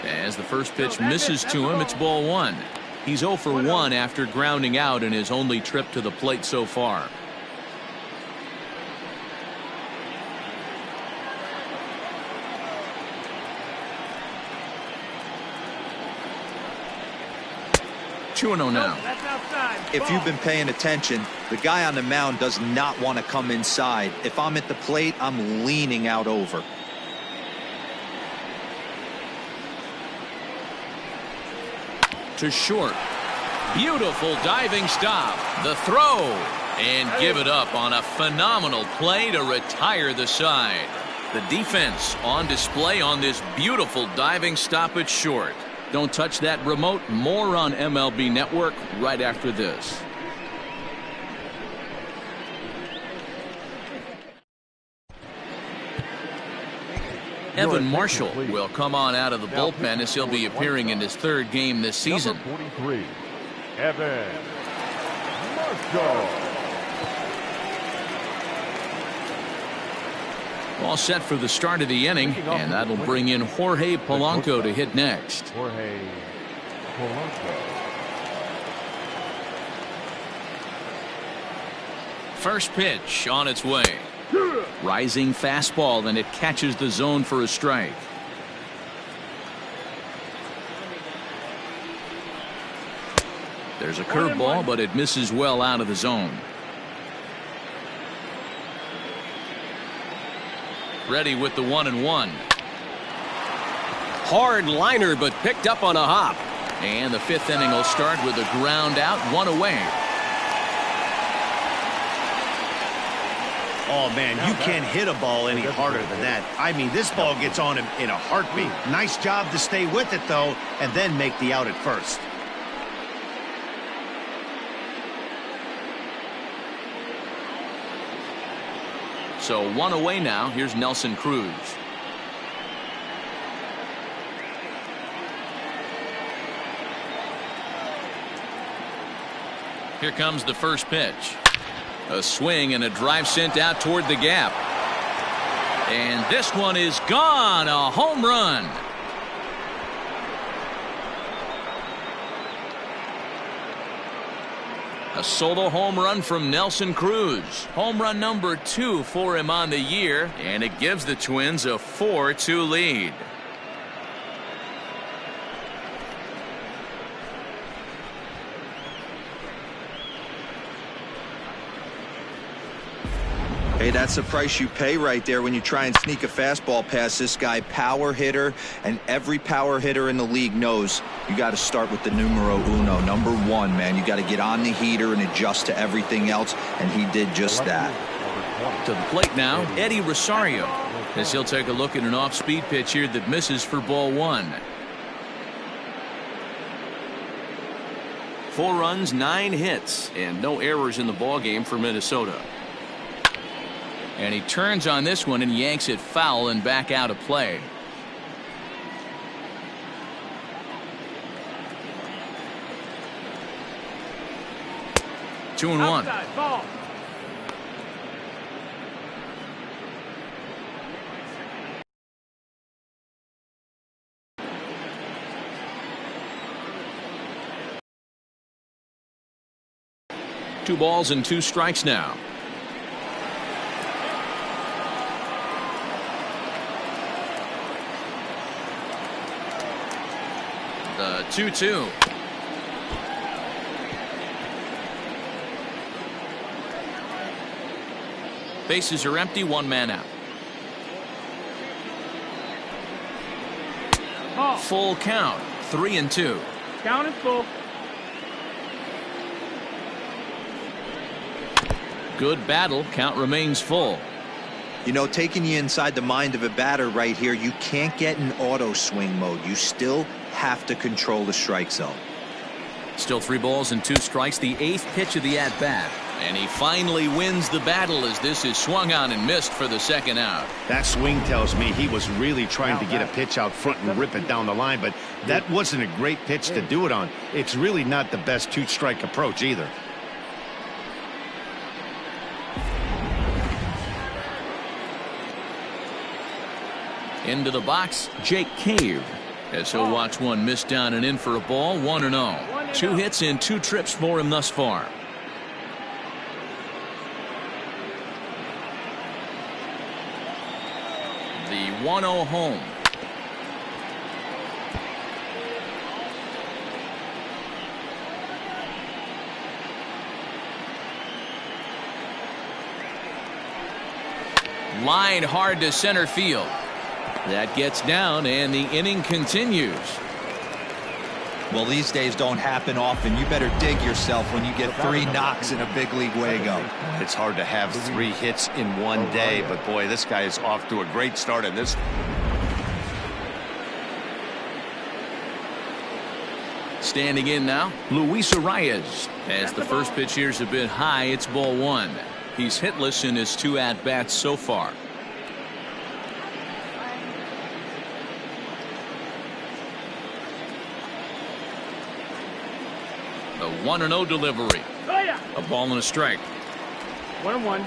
As the first pitch misses to him, it's ball 1. He's 0 for 1 after grounding out in his only trip to the plate so far. Two and 0 now. If you've been paying attention, the guy on the mound does not want to come inside. If I'm at the plate, I'm leaning out over. To short. Beautiful diving stop. The throw. And give it up on a phenomenal play to retire the side. The defense on display on this beautiful diving stop at short. Don't touch that remote. More on MLB Network right after this. Evan Marshall will come on out of the bullpen as he'll be appearing in his 3rd game this season. Number 43, Evan Marshall. All set for the start of the inning, and that'll bring in Jorge Polanco to hit next. Jorge Polanco. First pitch on its way. Rising fastball, and it catches the zone for a strike. There's a curveball, but it misses well out of the zone. Ready with the 1-1. Hard liner, but picked up on a hop. And the 5th inning will start with a ground out, 1 away. Oh, man, you can't hit a ball any harder than that. I mean, this ball gets on him in a heartbeat. Nice job to stay with it, though, and then make the out at first. So 1 away now. Here's Nelson Cruz. Here comes the first pitch. A swing and a drive sent out toward the gap. And this one is gone. A home run. A solo home run from Nelson Cruz. Home run number 2 for him on the year, and it gives the Twins a 4-2 lead. Hey, that's the price you pay right there when you try and sneak a fastball past this guy. Power hitter, and every power hitter in the league knows you got to start with the numero uno, number 1, man. You got to get on the heater and adjust to everything else, and he did just that. To the plate now, Eddie Rosario, as he'll take a look at an off-speed pitch here that misses for ball 1. 4 runs, 9 hits, and no errors in the ballgame for Minnesota. And he turns on this one and yanks it foul and back out of play. Two and one. Outside, ball. Two balls and 2 strikes now. The 2-2. Bases are empty, 1 man out. Ball. Full count, 3-2. Count is full. Good battle, count remains full. You know, taking you inside the mind of a batter right here, you can't get in auto swing mode. You still have to control the strike zone. Still 3 balls and 2 strikes, the 8th pitch of the at-bat. And he finally wins the battle as this is swung on and missed for the 2nd out. That swing tells me he was really trying to get a pitch out front and rip it down the line, but that wasn't a great pitch to do it on. It's really not the best 2-strike approach either. Into the box, Jake Cave, as he'll watch one miss down and in for a ball. 1-0. 2 hits and 2 trips for him thus far. The 1-0 home. Line hard to center field. That gets down, and the inning continues. Well, these days don't happen often. You better dig yourself when you get 3 knocks in a big league Wago. It's hard to have 3 hits in one day, but boy, this guy is off to a great start in this. Standing in now, Luis Arias. As the first pitch here's a bit high, it's ball 1. He's hitless in his 2 at-bats so far. The 1-0 delivery. Oh, yeah. A ball and a strike. 1-1.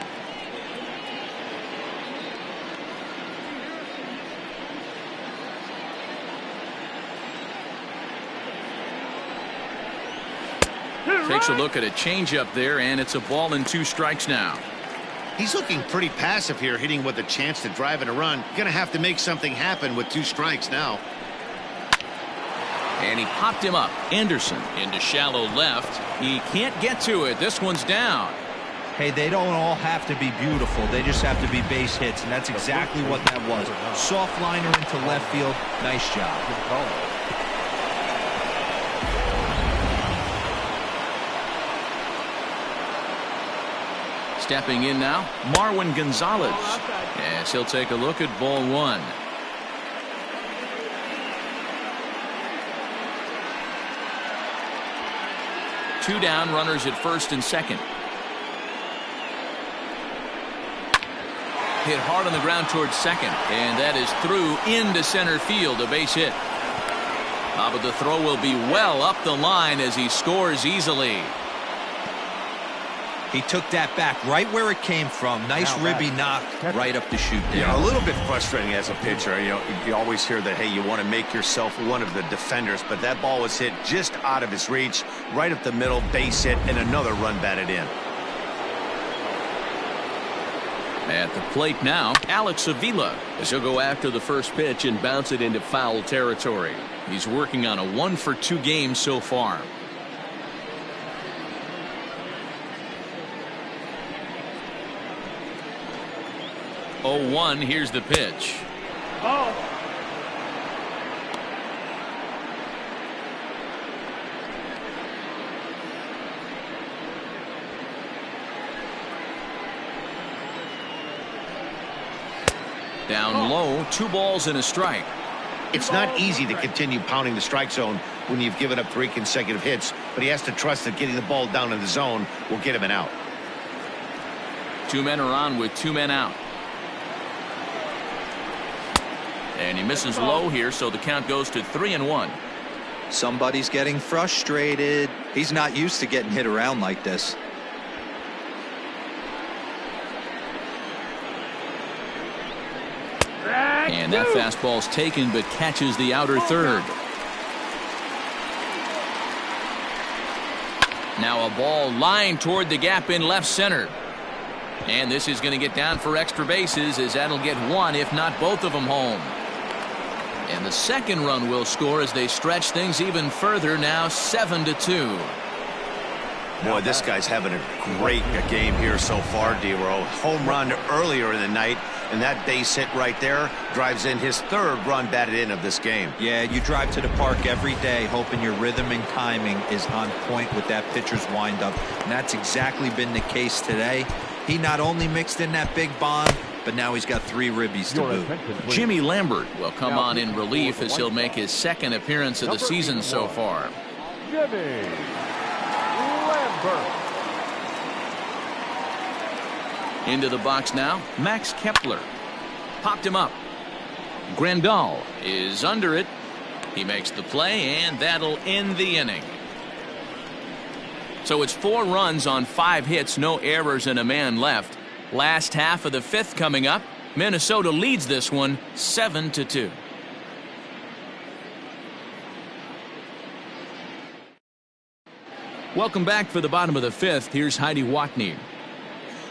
Takes a look at a changeup there, and it's a ball and 2 strikes now. He's looking pretty passive here, hitting with a chance to drive in a run. Gonna have to make something happen with 2 strikes now. And he popped him up. Anderson into shallow left. He can't get to it. This one's down. Hey, they don't all have to be beautiful. They just have to be base hits, and that's exactly what that was. Soft liner into left field. Nice job. Stepping in now, Marwin Gonzalez. Yes, he'll take a look at ball 1. Two down, runners at first and second. Hit hard on the ground towards second, and that is through into center field, a base hit. But the throw will be well up the line as he scores easily. He took that back right where it came from. Nice ribby knock right up the chute there. Yeah, a little bit frustrating as a pitcher. You always hear that, hey, you want to make yourself one of the defenders, but that ball was hit just out of his reach, right up the middle, base hit, and another run batted in. At the plate now, Alex Avila, as he'll go after the first pitch and bounce it into foul territory. He's working on a 1-for-2 game so far. Oh, 1, here's the pitch. Oh. Down low, 2 balls and a strike. It's not easy to continue pounding the strike zone when you've given up 3 consecutive hits, but he has to trust that getting the ball down in the zone will get him an out. 2 men are on with 2 men out. And he misses low here, so the count goes to 3-1. Somebody's getting frustrated. He's not used to getting hit around like this. And that fastball's taken, but catches the outer third. Now a ball lined toward the gap in left center. And this is going to get down for extra bases, as that'll get 1, if not both of them, home. And the second run will score as they stretch things even further, now 7-2. Boy, this guy's having a great game here so far, D-Row. Home run earlier in the night, and that base hit right there drives in his 3rd run batted in of this game. Yeah, you drive to the park every day hoping your rhythm and timing is on point with that pitcher's windup, and that's exactly been the case today. He not only mixed in that big bomb, but now he's got 3 ribbies to boot. Jimmy Lambert will come on in relief as he'll make his 2nd appearance of the season so far. Jimmy Lambert. Into the box now, Max Kepler. Popped him up. Grandal is under it. He makes the play, and that'll end the inning. So it's 4 runs on 5 hits, no errors, and a man left. Last half of the 5th coming up. Minnesota leads this one 7-2. Welcome back for the bottom of the 5th. Here's Heidi Watney.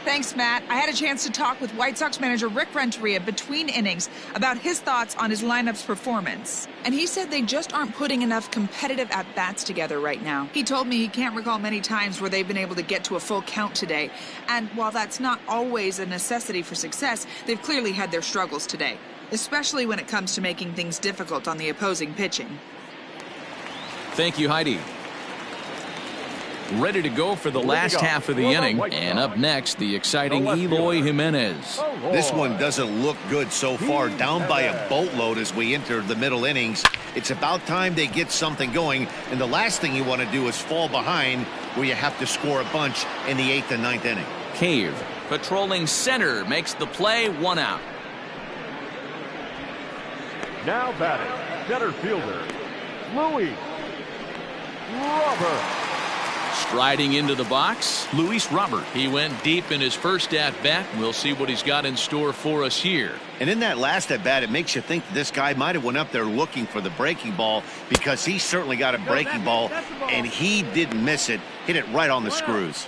Thanks, Matt. I had a chance to talk with White Sox manager Rick Renteria between innings about his thoughts on his lineup's performance. And he said they just aren't putting enough competitive at-bats together right now. He told me he can't recall many times where they've been able to get to a full count today. And while that's not always a necessity for success, they've clearly had their struggles today, especially when it comes to making things difficult on the opposing pitching. Thank you, Heidi. Ready to go for the last half of the inning. And up next, the exciting Eloy Jimenez. This one doesn't look good so far. Down by a boatload as we enter the middle innings. It's about time they get something going. And the last thing you want to do is fall behind where you have to score a bunch in the 8th and 9th inning. Cave, patrolling center, makes the play, 1 out. Now batting, center fielder, Luis Robert. Striding into the box, Luis Robert. He went deep in his first at-bat. We'll see what he's got in store for us here. And in that last at-bat, it makes you think that this guy might have went up there looking for the breaking ball, because he certainly got a breaking ball, and he didn't miss it. Hit it right on the screws.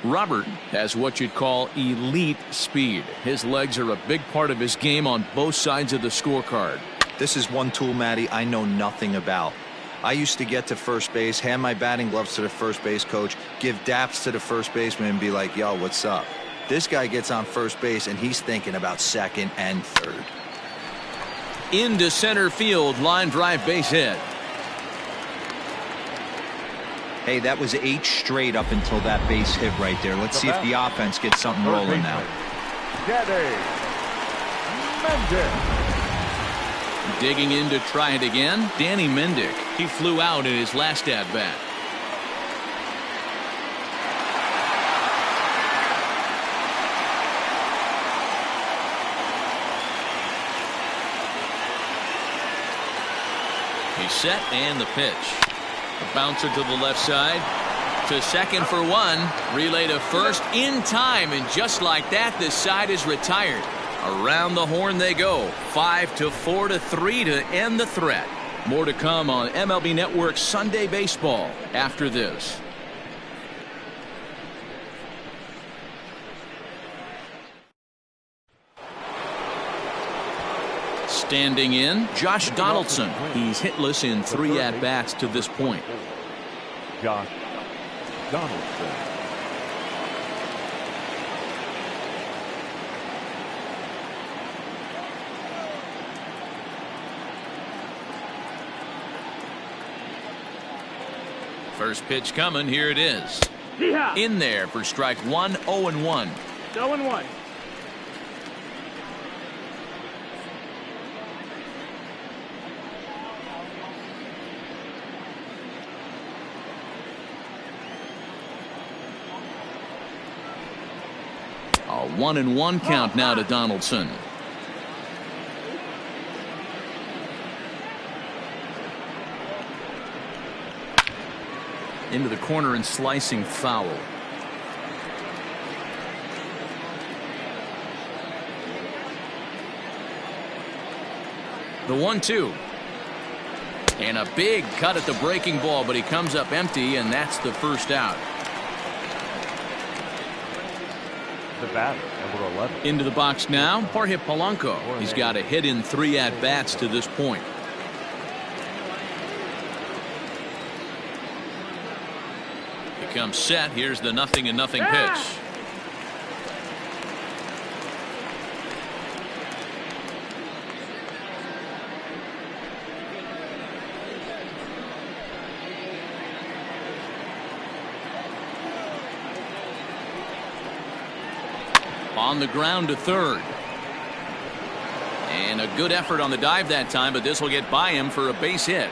Robert has what you'd call elite speed. His legs are a big part of his game on both sides of the scorecard. This is one tool, Matty, I know nothing about. I used to get to first base, hand my batting gloves to the first base coach, give daps to the first baseman, and be like, yo, what's up? This guy gets on first base, and he's thinking about 2nd and 3rd. Into center field, line drive base hit. Hey, that was 8 straight up until that base hit right there. Let's see if the offense gets something rolling now. Digging in to try it again, Danny Mendick. He flew out in his last at-bat. He's set, and the pitch. A bouncer to the left side. To second for one. Relay to first in time, and just like that, this side is retired. Around the horn they go. 5-4 to 3 to end the threat. More to come on MLB Network's Sunday Baseball after this. Standing in, Josh Donaldson. He's hitless in 3 at-bats to this point. Josh Donaldson. First pitch coming. Here it is. Yeah. In there for strike one. 0-1. 0-1. A 1-1 count now to Donaldson. Into the corner and slicing foul. The 1-2. And a big cut at the breaking ball, but he comes up empty, and that's the first out. The batter, number 11. Into the box now, Jorge Polanco. He's got a hit in 3 at-bats to this point. He comes set. Here's the 0-0 pitch. On the ground to third. And a good effort on the dive that time, but this will get by him for a base hit.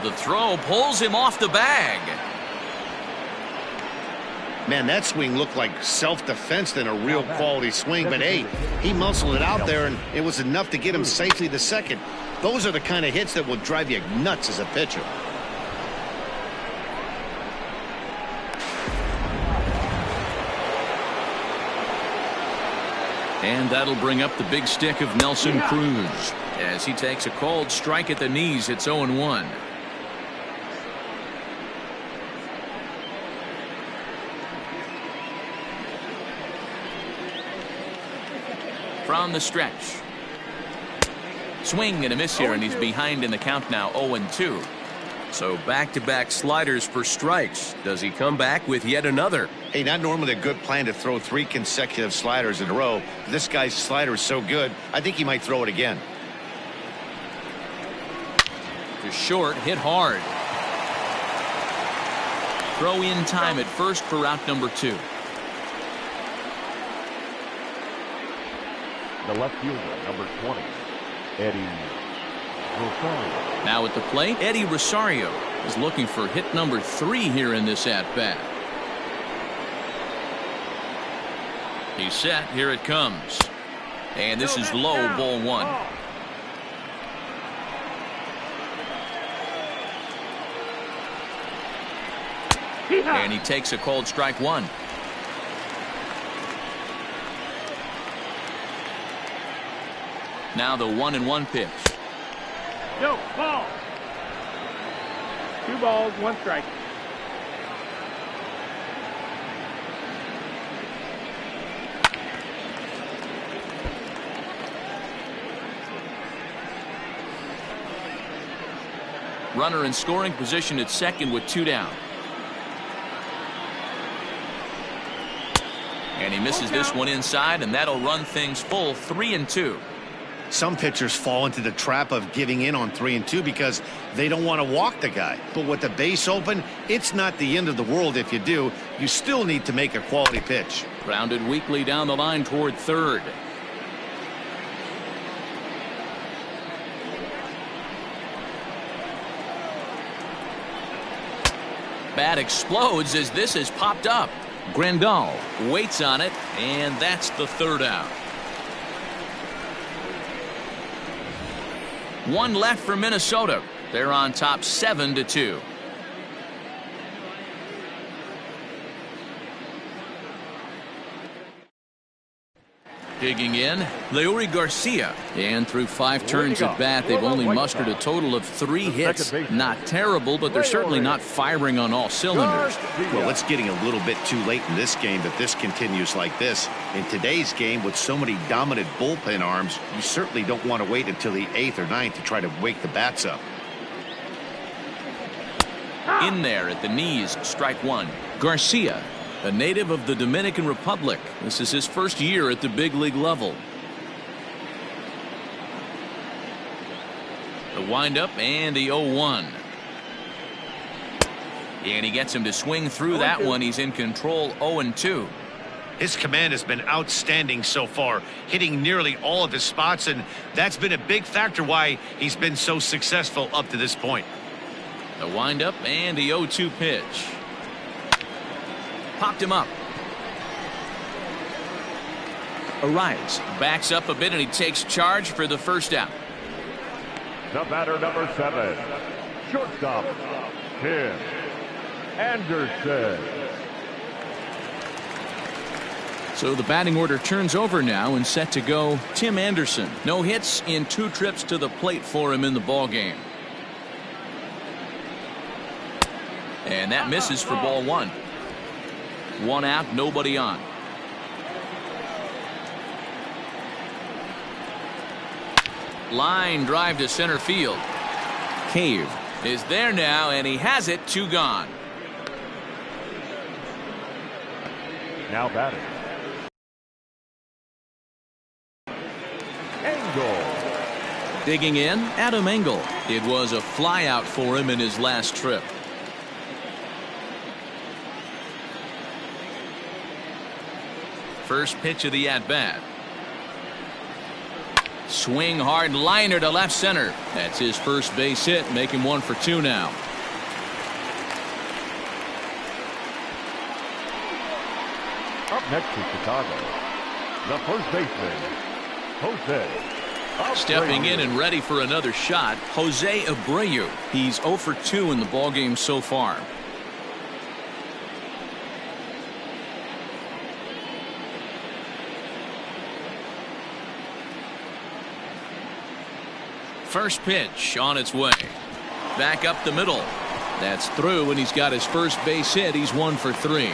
The throw pulls him off the bag. Man, that swing looked like self-defense than a real quality swing. But, hey, he muscled it out there, and it was enough to get him safely to second. Those are the kind of hits that will drive you nuts as a pitcher. And that'll bring up the big stick of Nelson Cruz. As he takes a cold strike at the knees, it's 0-1. From the stretch. Swing and a miss here, and he's behind in the count now, 0-2. So back-to-back sliders for strikes. Does he come back with yet another? Hey, not normally a good plan to throw 3 consecutive sliders in a row. This guy's slider is so good, I think he might throw it again. To short, hit hard. Throw in time at first for out number 2. The left fielder, number 20, Eddie Rosario. Now at the plate, Eddie Rosario is looking for hit number 3 here in this at-bat. He's set. Here it comes. And this is low, ball 1. And he takes a cold strike 1. Now the 1-1 pitch. Go, ball. 2 balls, 1 strike. Runner in scoring position at second with 2 down. And he misses this one inside, and that'll run things full 3-2. Some pitchers fall into the trap of giving in on 3 and 2 because they don't want to walk the guy. But with the base open, it's not the end of the world if you do. You still need to make a quality pitch. Grounded weakly down the line toward third. Bat explodes as this is popped up. Grandal waits on it, and that's the 3rd out. 1 left for Minnesota. They're on top 7-2. Digging in, Leury Garcia. And through 5 turns at bat, they've only mustered a total of 3 hits. Not terrible, but they're certainly not firing on all cylinders. Well, it's getting a little bit too late in this game if this continues like this. In today's game, with so many dominant bullpen arms, you certainly don't want to wait until the 8th or 9th to try to wake the bats up. In there at the knees, strike 1. Garcia, a native of the Dominican Republic. This is his first year at the big league level. The windup and the 0-1. And he gets him to swing through that one. He's in control, 0-2. His command has been outstanding so far, hitting nearly all of his spots, and that's been a big factor why he's been so successful up to this point. The windup and the 0-2 pitch. Popped him up. Arias backs up a bit and he takes charge for the first out. The batter, number 7, shortstop, Tim Anderson. So the batting order turns over now and set to go Tim Anderson. No hits in 2 trips to the plate for him in the ball game. And that misses for ball 1. 1 out, nobody on. Line drive to center field. Cave is there now, and he has it. 2 gone. Now batting, Engel. Digging in, Adam Engel. It was a flyout for him in his last trip. First pitch of the at-bat. Swing hard liner to left center. That's his first base hit, make him 1 for 2 now. Up next to Chicago, the first baseman, Jose. Stepping in and ready for another shot, Jose Abreu. He's 0 for 2 in the ballgame so far. First pitch on its way. Back up the middle. That's through, and he's got his first base hit. He's 1 for 3.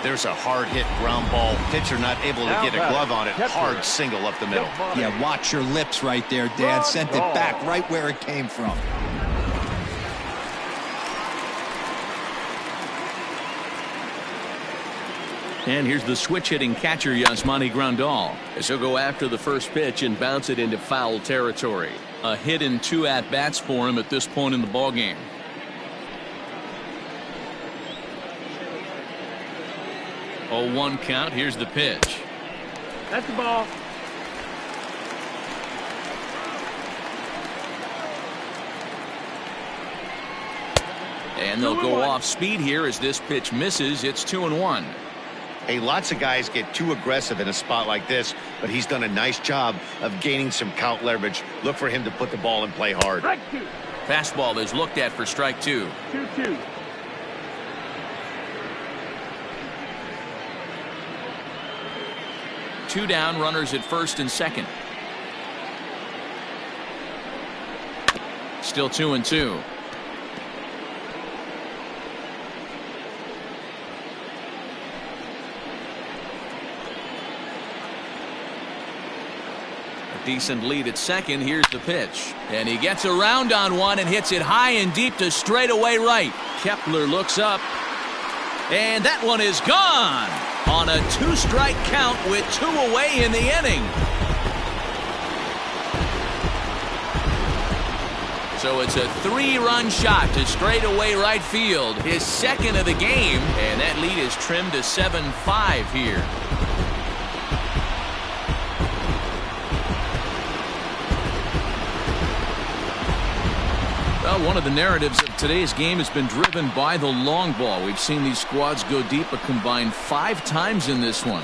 There's a hard hit ground ball. Pitcher not able to get a glove on it. Hard single up the middle. Yeah, watch your lips right there, Dan. Sent it back right where it came from. And here's the switch-hitting catcher, Yasmani Grandal, as he'll go after the first pitch and bounce it into foul territory. A hit in 2 at-bats for him at this point in the ballgame. Oh, 1 count. Here's the pitch. That's the ball. And they'll go off speed here as this pitch misses. It's 2-1. Hey, lots of guys get too aggressive in a spot like this, but he's done a nice job of gaining some count leverage. Look for him to put the ball in play hard. Strike 2. Fastball is looked at for strike 2. 2-2. Two down, runners at first and second. Still 2-2. Decent lead at second. Here's the pitch, and he gets around on one and hits it high and deep to straightaway right. Kepler looks up, and that one is gone on a 2-strike count with 2 away in the inning. So it's a 3-run shot to straightaway right field, his second of the game, and that lead is trimmed to 7-5 here. Well, one of the narratives of today's game has been driven by the long ball. We've seen these squads go deep a combined 5 times in this one.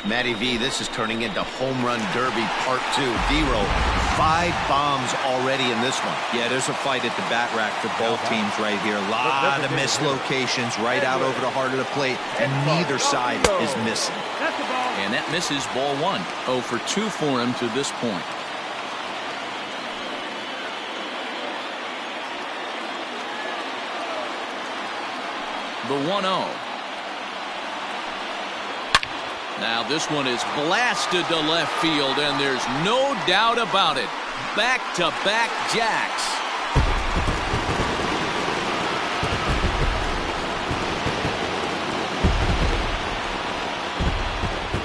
Matty V, this is turning into home run derby part 2. D-Row 5 bombs already in this one. Yeah, there's a fight at the bat rack for both teams right here. A lot of missed locations right out over the heart of the plate, and neither side is missing. That's the ball. And that misses ball 1. 0 for 2 for him to this point. The 1-0. Now this one is blasted to left field, and there's no doubt about it. Back-to-back jacks.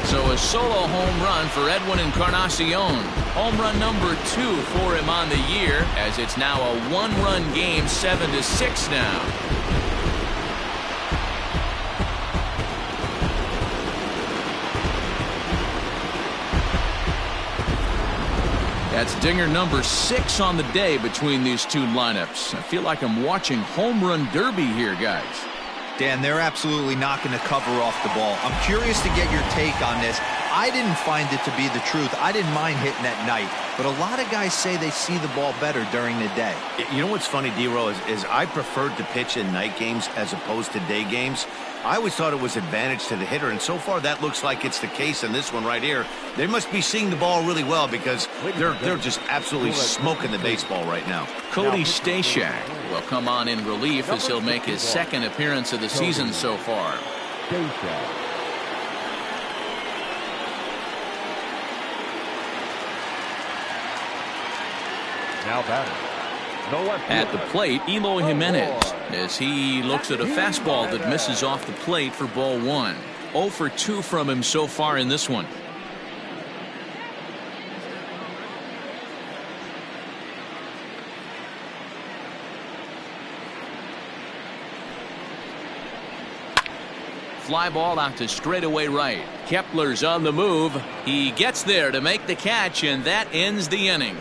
So a solo home run for Edwin Encarnacion. Home run number 2 for him on the year, as it's now a 1-run game, 7-6 now. That's dinger number 6 on the day between these two lineups. I feel like I'm watching home run derby here, guys. Dan, they're absolutely not going to cover off the ball. I'm curious to get your take on this. I didn't find it to be the truth. I didn't mind hitting at night, but a lot of guys say they see the ball better during the day. You know what's funny, D-Row, is I preferred to pitch in night games as opposed to day games. I always thought it was advantage to the hitter, and so far that looks like it's the case in this one right here. They must be seeing the ball really well because they're just absolutely smoking the baseball right now. Cody Stashak will come on in relief as he'll make his 2nd appearance of the season so far. Now batting. At the plate, Eloy Jimenez, as he looks at a fastball that misses off the plate for ball 1. 0 for 2 from him so far in this one. Fly ball out to straightaway right. Kepler's on the move. He gets there to make the catch, and that ends the inning.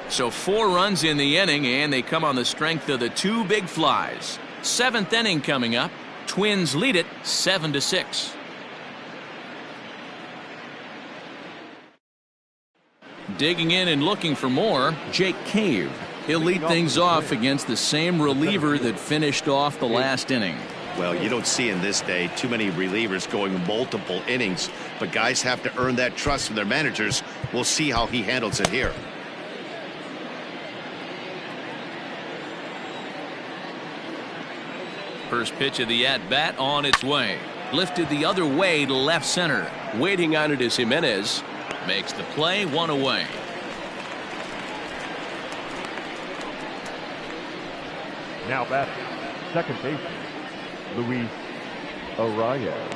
So 4 runs in the inning, and they come on the strength of the 2 big flies. 7th inning coming up. Twins lead it 7-6. Digging in and looking for more, Jake Cave. He'll lead things off against the same reliever that finished off the last inning. Well, you don't see in this day too many relievers going multiple innings, but guys have to earn that trust from their managers. We'll see how he handles it here. First pitch of the at-bat on its way. Lifted the other way to left center. Waiting on it is Jimenez. Makes the play, 1 away. Now batting. Second baseman, Luis Arias.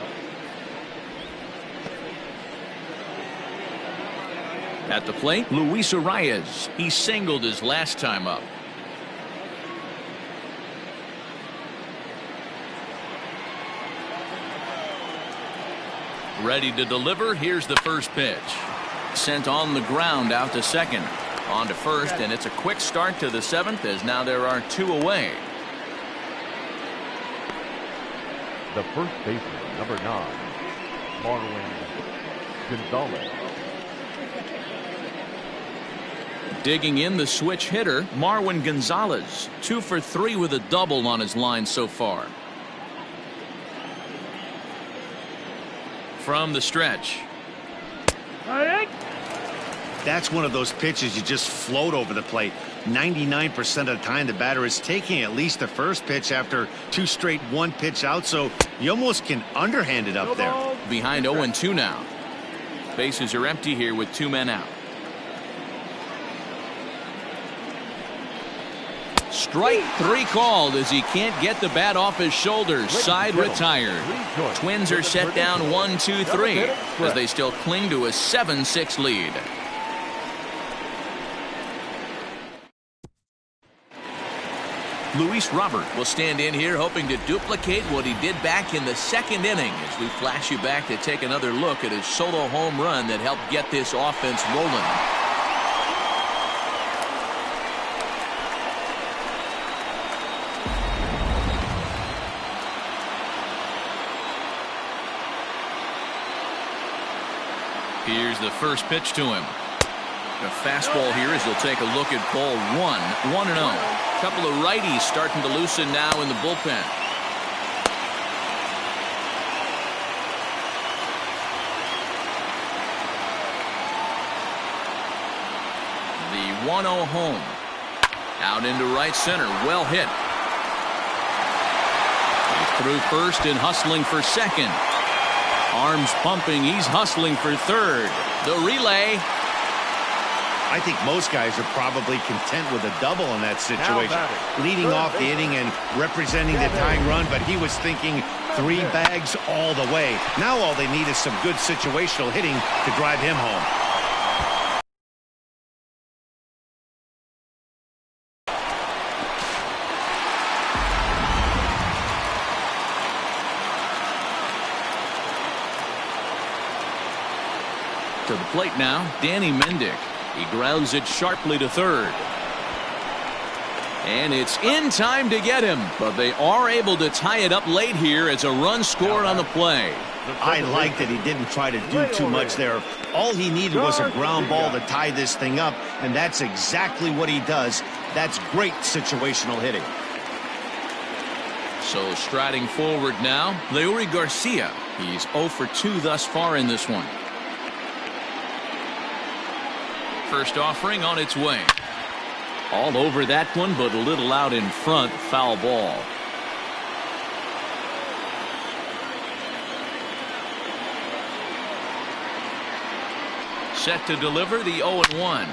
At the plate, Luis Arias. He singled his last time up. Ready to deliver. Here's the first pitch. Sent on the ground out to second. On to first, and it's a quick start to the 7th, as now there are 2 away. The first baseman, number 9, Marwin Gonzalez. Digging in the switch hitter, Marwin Gonzalez. 2 for 3 with a double on his line so far. From the stretch. That's one of those pitches you just float over the plate. 99% of the time the batter is taking at least the first pitch after 2 straight 1-pitch out, so you almost can underhand it up there. Behind 0-2 now. Bases are empty here with 2 men out. Strike 3 called as he can't get the bat off his shoulders. Side retired. Twins are set down 1-2-3 as they still cling to a 7-6 lead. Luis Robert will stand in here hoping to duplicate what he did back in the 2nd inning as we flash you back to take another look at his solo home run that helped get this offense rolling. Here's the first pitch to him. A fastball here as he'll take a look at ball 1, 1-0. A couple of righties starting to loosen now in the bullpen. The 1-0 home. Out into right center. Well hit. He's through first and hustling for second. Arms pumping. He's hustling for third. The relay. I think most guys are probably content with a double in that situation. Leading off the inning and representing the tying run, but he was thinking 3 bags all the way. Now all they need is some good situational hitting to drive him home. To the plate now, Danny Mendick. He grounds it sharply to third. And it's in time to get him, but they are able to tie it up late here as a run scored on the play. I like that he didn't try to do too much there. All he needed was a ground ball to tie this thing up, and that's exactly what he does. That's great situational hitting. So striding forward now, Leury Garcia. He's 0 for 2 thus far in this one. First offering on its way. All over that one, but a little out in front. Foul ball. Set to deliver the 0-1.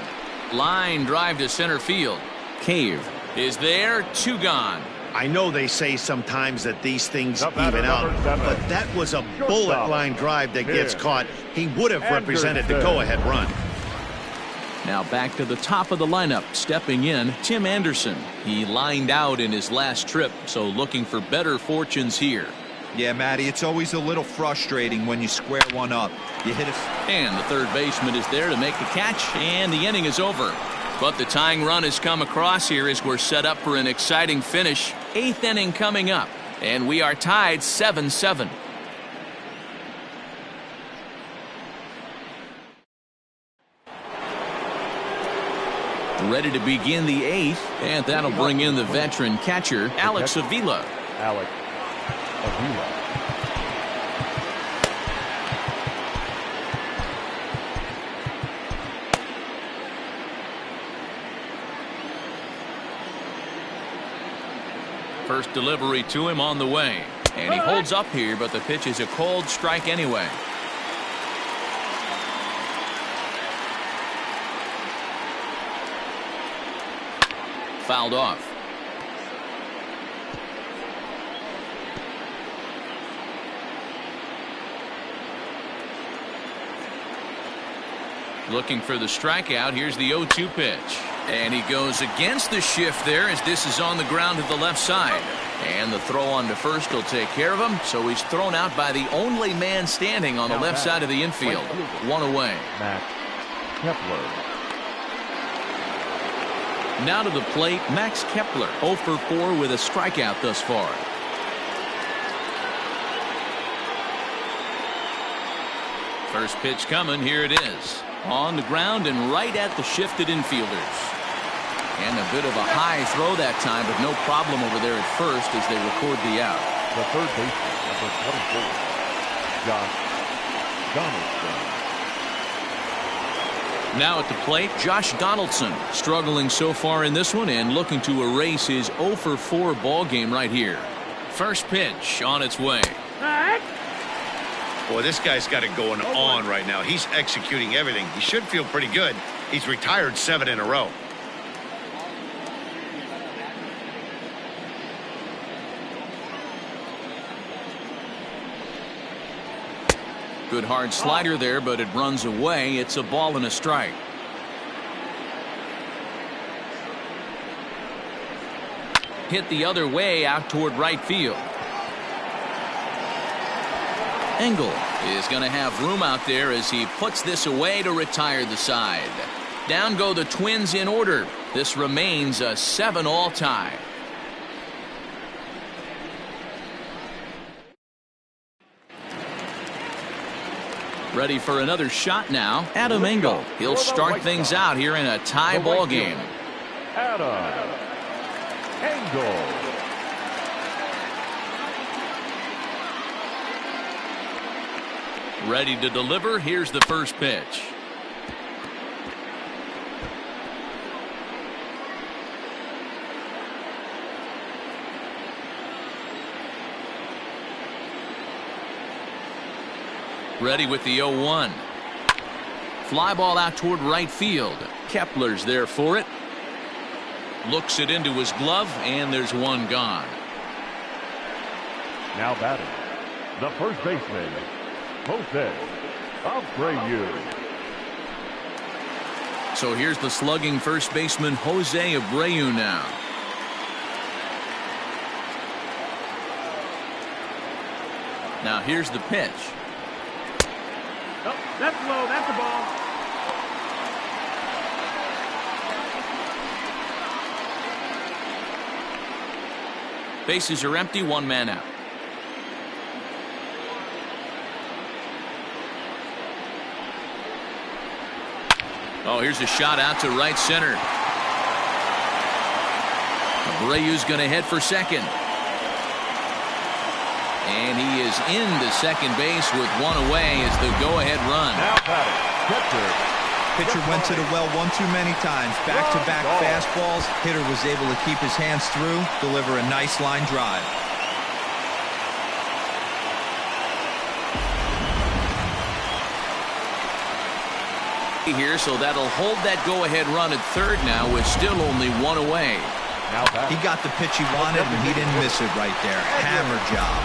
Line drive to center field. Cave is there. 2 gone. I know they say sometimes that these things even out, but that was a bullet line drive that gets caught. He would have represented the go-ahead run. Now back to the top of the lineup. Stepping in, Tim Anderson. He lined out in his last trip, so looking for better fortunes here. Yeah, Matty, it's always a little frustrating when you square one up. You hit it. And the third baseman is there to make the catch, and the inning is over. But the tying run has come across here as we're set up for an exciting finish. 8th inning coming up, and we are tied 7-7. Ready to begin the 8th, and that'll bring in the veteran catcher, Alex Avila. Alex Avila. First delivery to him on the way, and he holds up here, but the pitch is a cold strike anyway. Fouled off. Looking for the strikeout. Here's the 0-2 pitch. And he goes against the shift there as this is on the ground to the left side. And the throw on to first will take care of him. So he's thrown out by the only man standing on the left side of the infield. 1 away. Max Kepler. Now to the plate, Max Kepler, 0 for 4 with a strikeout thus far. First pitch coming, here it is. On the ground and right at the shifted infielders. And a bit of a high throw that time, but no problem over there at first as they record the out. The third baseman, number 24, Josh Donaldson. Now at the plate, Josh Donaldson struggling so far in this one and looking to erase his 0 for 4 ball game right here. First pitch on its way. Boy, this guy's got it going on right now. He's executing everything. He should feel pretty good. He's retired 7 in a row. Good hard slider there, but it runs away. It's a ball and a strike. Hit the other way out toward right field. Engel is going to have room out there as he puts this away to retire the side. Down go the Twins in order. This remains a 7-all tie. Ready for another shot now. Adam Engel. He'll start things out here in a tie ball game. Adam Engel. Ready to deliver. Here's the first pitch. Ready with the 0-1. Fly ball out toward right field. Kepler's there for it. Looks it into his glove, and there's one gone. Now batting, the first baseman, Jose Abreu. So here's the slugging first baseman, Jose Abreu now. Now here's the pitch. Oh, that's low. That's the ball. Bases are empty, one man out. Oh, here's a shot out to right center. Abreu's going to head for second. And he is into second base with one away as the go-ahead run. Now batting, catcher. Pitcher went to the well one too many times. Back-to-back fastballs. Hitter was able to keep his hands through, deliver a nice line drive. Here, so that'll hold that go-ahead run at third now with still only one away. He got the pitch he wanted, and he didn't miss it right there. Hammer job.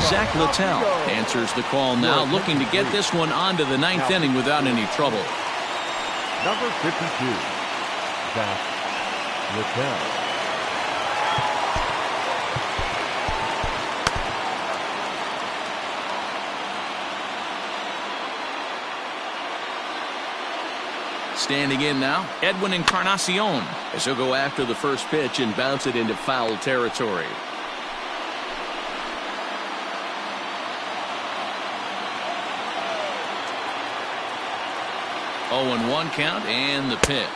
Zach Littell answers the call now, looking to get this one onto the ninth inning without any trouble. Number 52, Zach Littell. Standing in now, Edwin Encarnacion, as he'll go after the first pitch and bounce it into foul territory. Oh, and 1 count, and the pitch.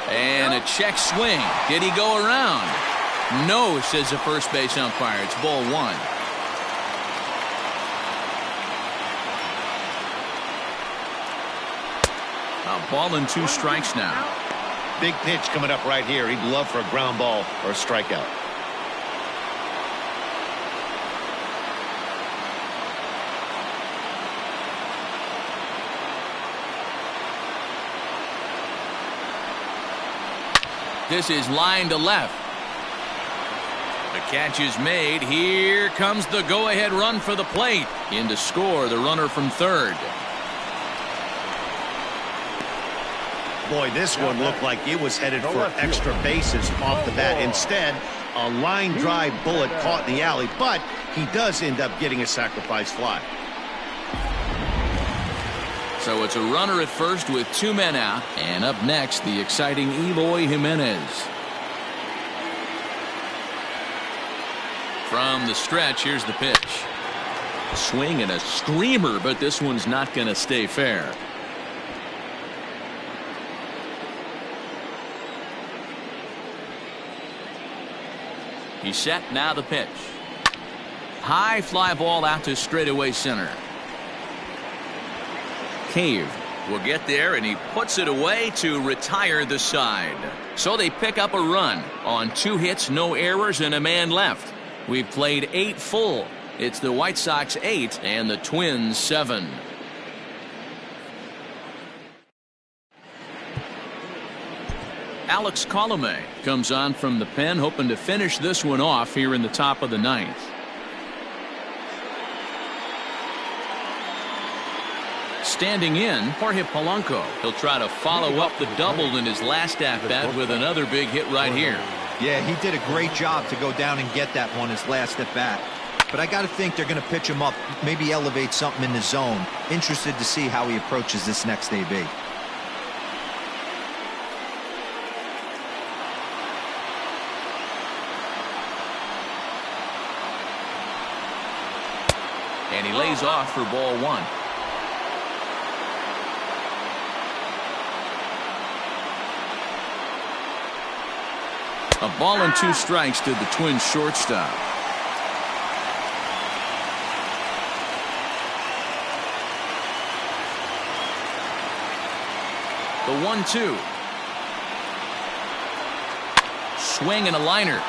And a check swing. Did he go around? No, says the first base umpire. It's ball 1. Ball and 2 strikes now. Big pitch coming up right here. He'd love for a ground ball or a strikeout. This is line to left. The catch is made. Here comes the go-ahead run for the plate. In to score the runner from third. Boy, this one looked like it was headed for extra bases off the bat. Instead, a line drive bullet caught in the alley, but he does end up getting a sacrifice fly. So it's a runner at first with 2 men out. And up next, the exciting Eloy Jimenez. From the stretch, here's the pitch. Swing and a screamer, but this one's not going to stay fair. He's set, now the pitch. High fly ball out to straightaway center. Cave will get there, and he puts it away to retire the side. So they pick up a run on 2 hits, no errors, and a man left. We've played 8 full. It's the White Sox 8 and the Twins 7. Alex Colomé comes on from the pen, hoping to finish this one off here in the top of the 9th. Standing in, Jorge Polanco. He'll try to follow up the double in his last at-bat with another big hit right here. Yeah, he did a great job to go down and get that one his last at-bat. But I got to think they're going to pitch him up, maybe elevate something in the zone. Interested to see how he approaches this next AB. And he lays off for ball 1. A ball and 2 strikes to the Twins shortstop. The 1-2. Swing and a liner.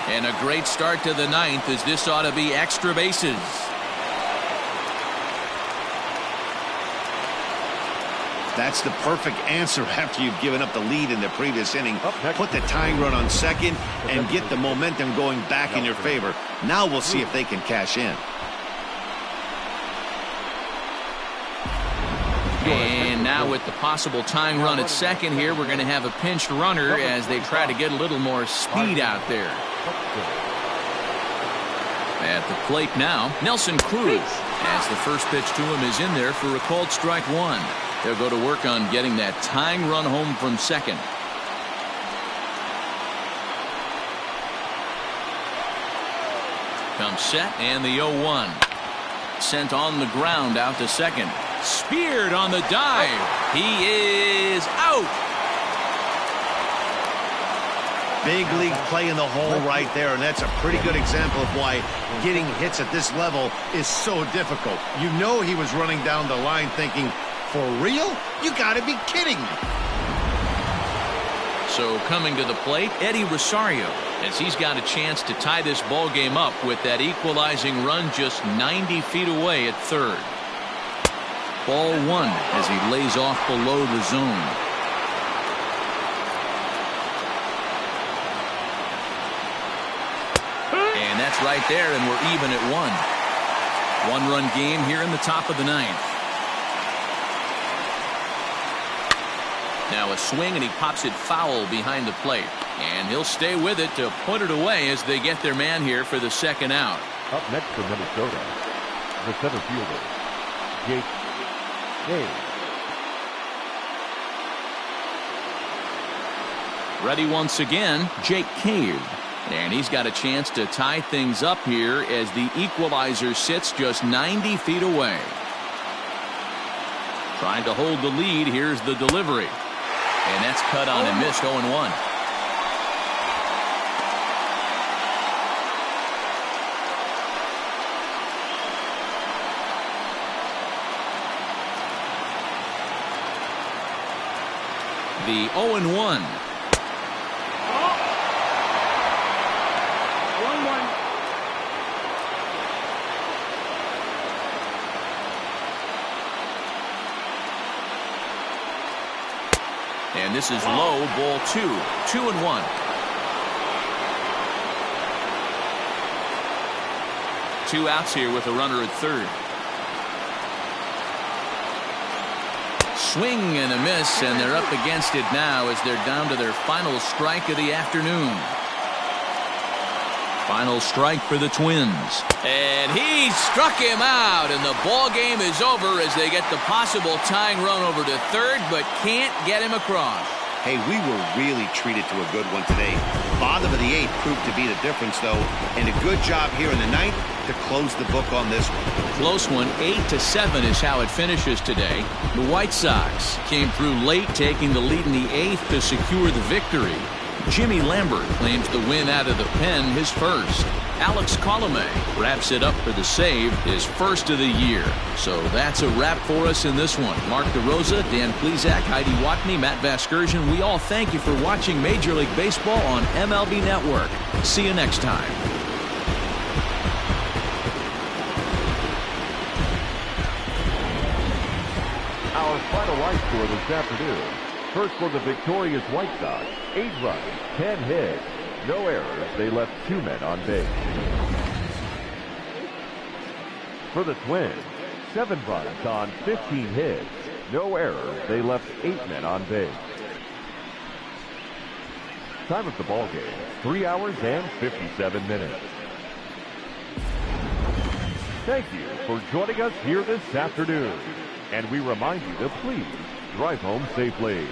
And a great start to the 9th, as this ought to be extra bases. That's the perfect answer after you've given up the lead in the previous inning. Put the tying run on second and get the momentum going back in your favor. Now we'll see if they can cash in. And now with the possible tying run at second here, we're going to have a pinched runner as they try to get a little more speed out there. At the plate now, Nelson Cruz, as the first pitch to him is in there for a called strike 1. They'll go to work on getting that tying run home from second. Comes set, and the 0-1. Sent on the ground out to second. Speared on the dive. He is out. Big league play in the hole right there, and that's a pretty good example of why getting hits at this level is so difficult. You know he was running down the line thinking, for real? You gotta be kidding me. So coming to the plate, Eddie Rosario, as he's got a chance to tie this ball game up with that equalizing run just 90 feet away at third. Ball 1 as he lays off below the zone. And that's right there, and we're even at 1. One-run game here in the top of the 9th. Now a swing, and he pops it foul behind the plate. And he'll stay with it to put it away as they get their man here for the second out. Up next for Minnesota, the center fielder, Jake Cave. Ready once again, Jake Cave. And he's got a chance to tie things up here as the equalizer sits just 90 feet away. Trying to hold the lead. Here's the delivery. And that's cut on and missed. 0-1. The 0-1. 1-1. And this is low, ball 2. 2-1. Two outs here with a runner at third. Swing and a miss, and they're up against it now as they're down to their final strike of the afternoon. Final strike for the Twins. And he struck him out, and the ball game is over as they get the possible tying run over to third, but can't get him across. Hey, we were really treated to a good one today. Bottom of the 8th proved to be the difference, though, and a good job here in the 9th to close the book on this one. Close one, 8-7 is how it finishes today. The White Sox came through late, taking the lead in the 8th to secure the victory. Jimmy Lambert claims the win out of the pen, his first. Alex Colomé wraps it up for the save, his first of the year. So that's a wrap for us in this one. Mark DeRosa, Dan Plesac, Heidi Watney, Matt Vasgersian, we all thank you for watching Major League Baseball on MLB Network. See you next time. Our final line score this afternoon. First for the victorious White Sox, 8 runs, 10 hits, no errors. They left 2 men on base. For the Twins, 7 runs on 15 hits, no errors. They left 8 men on base. Time of the ball game, 3 hours and 57 minutes. Thank you for joining us here this afternoon. And we remind you to please drive home safely.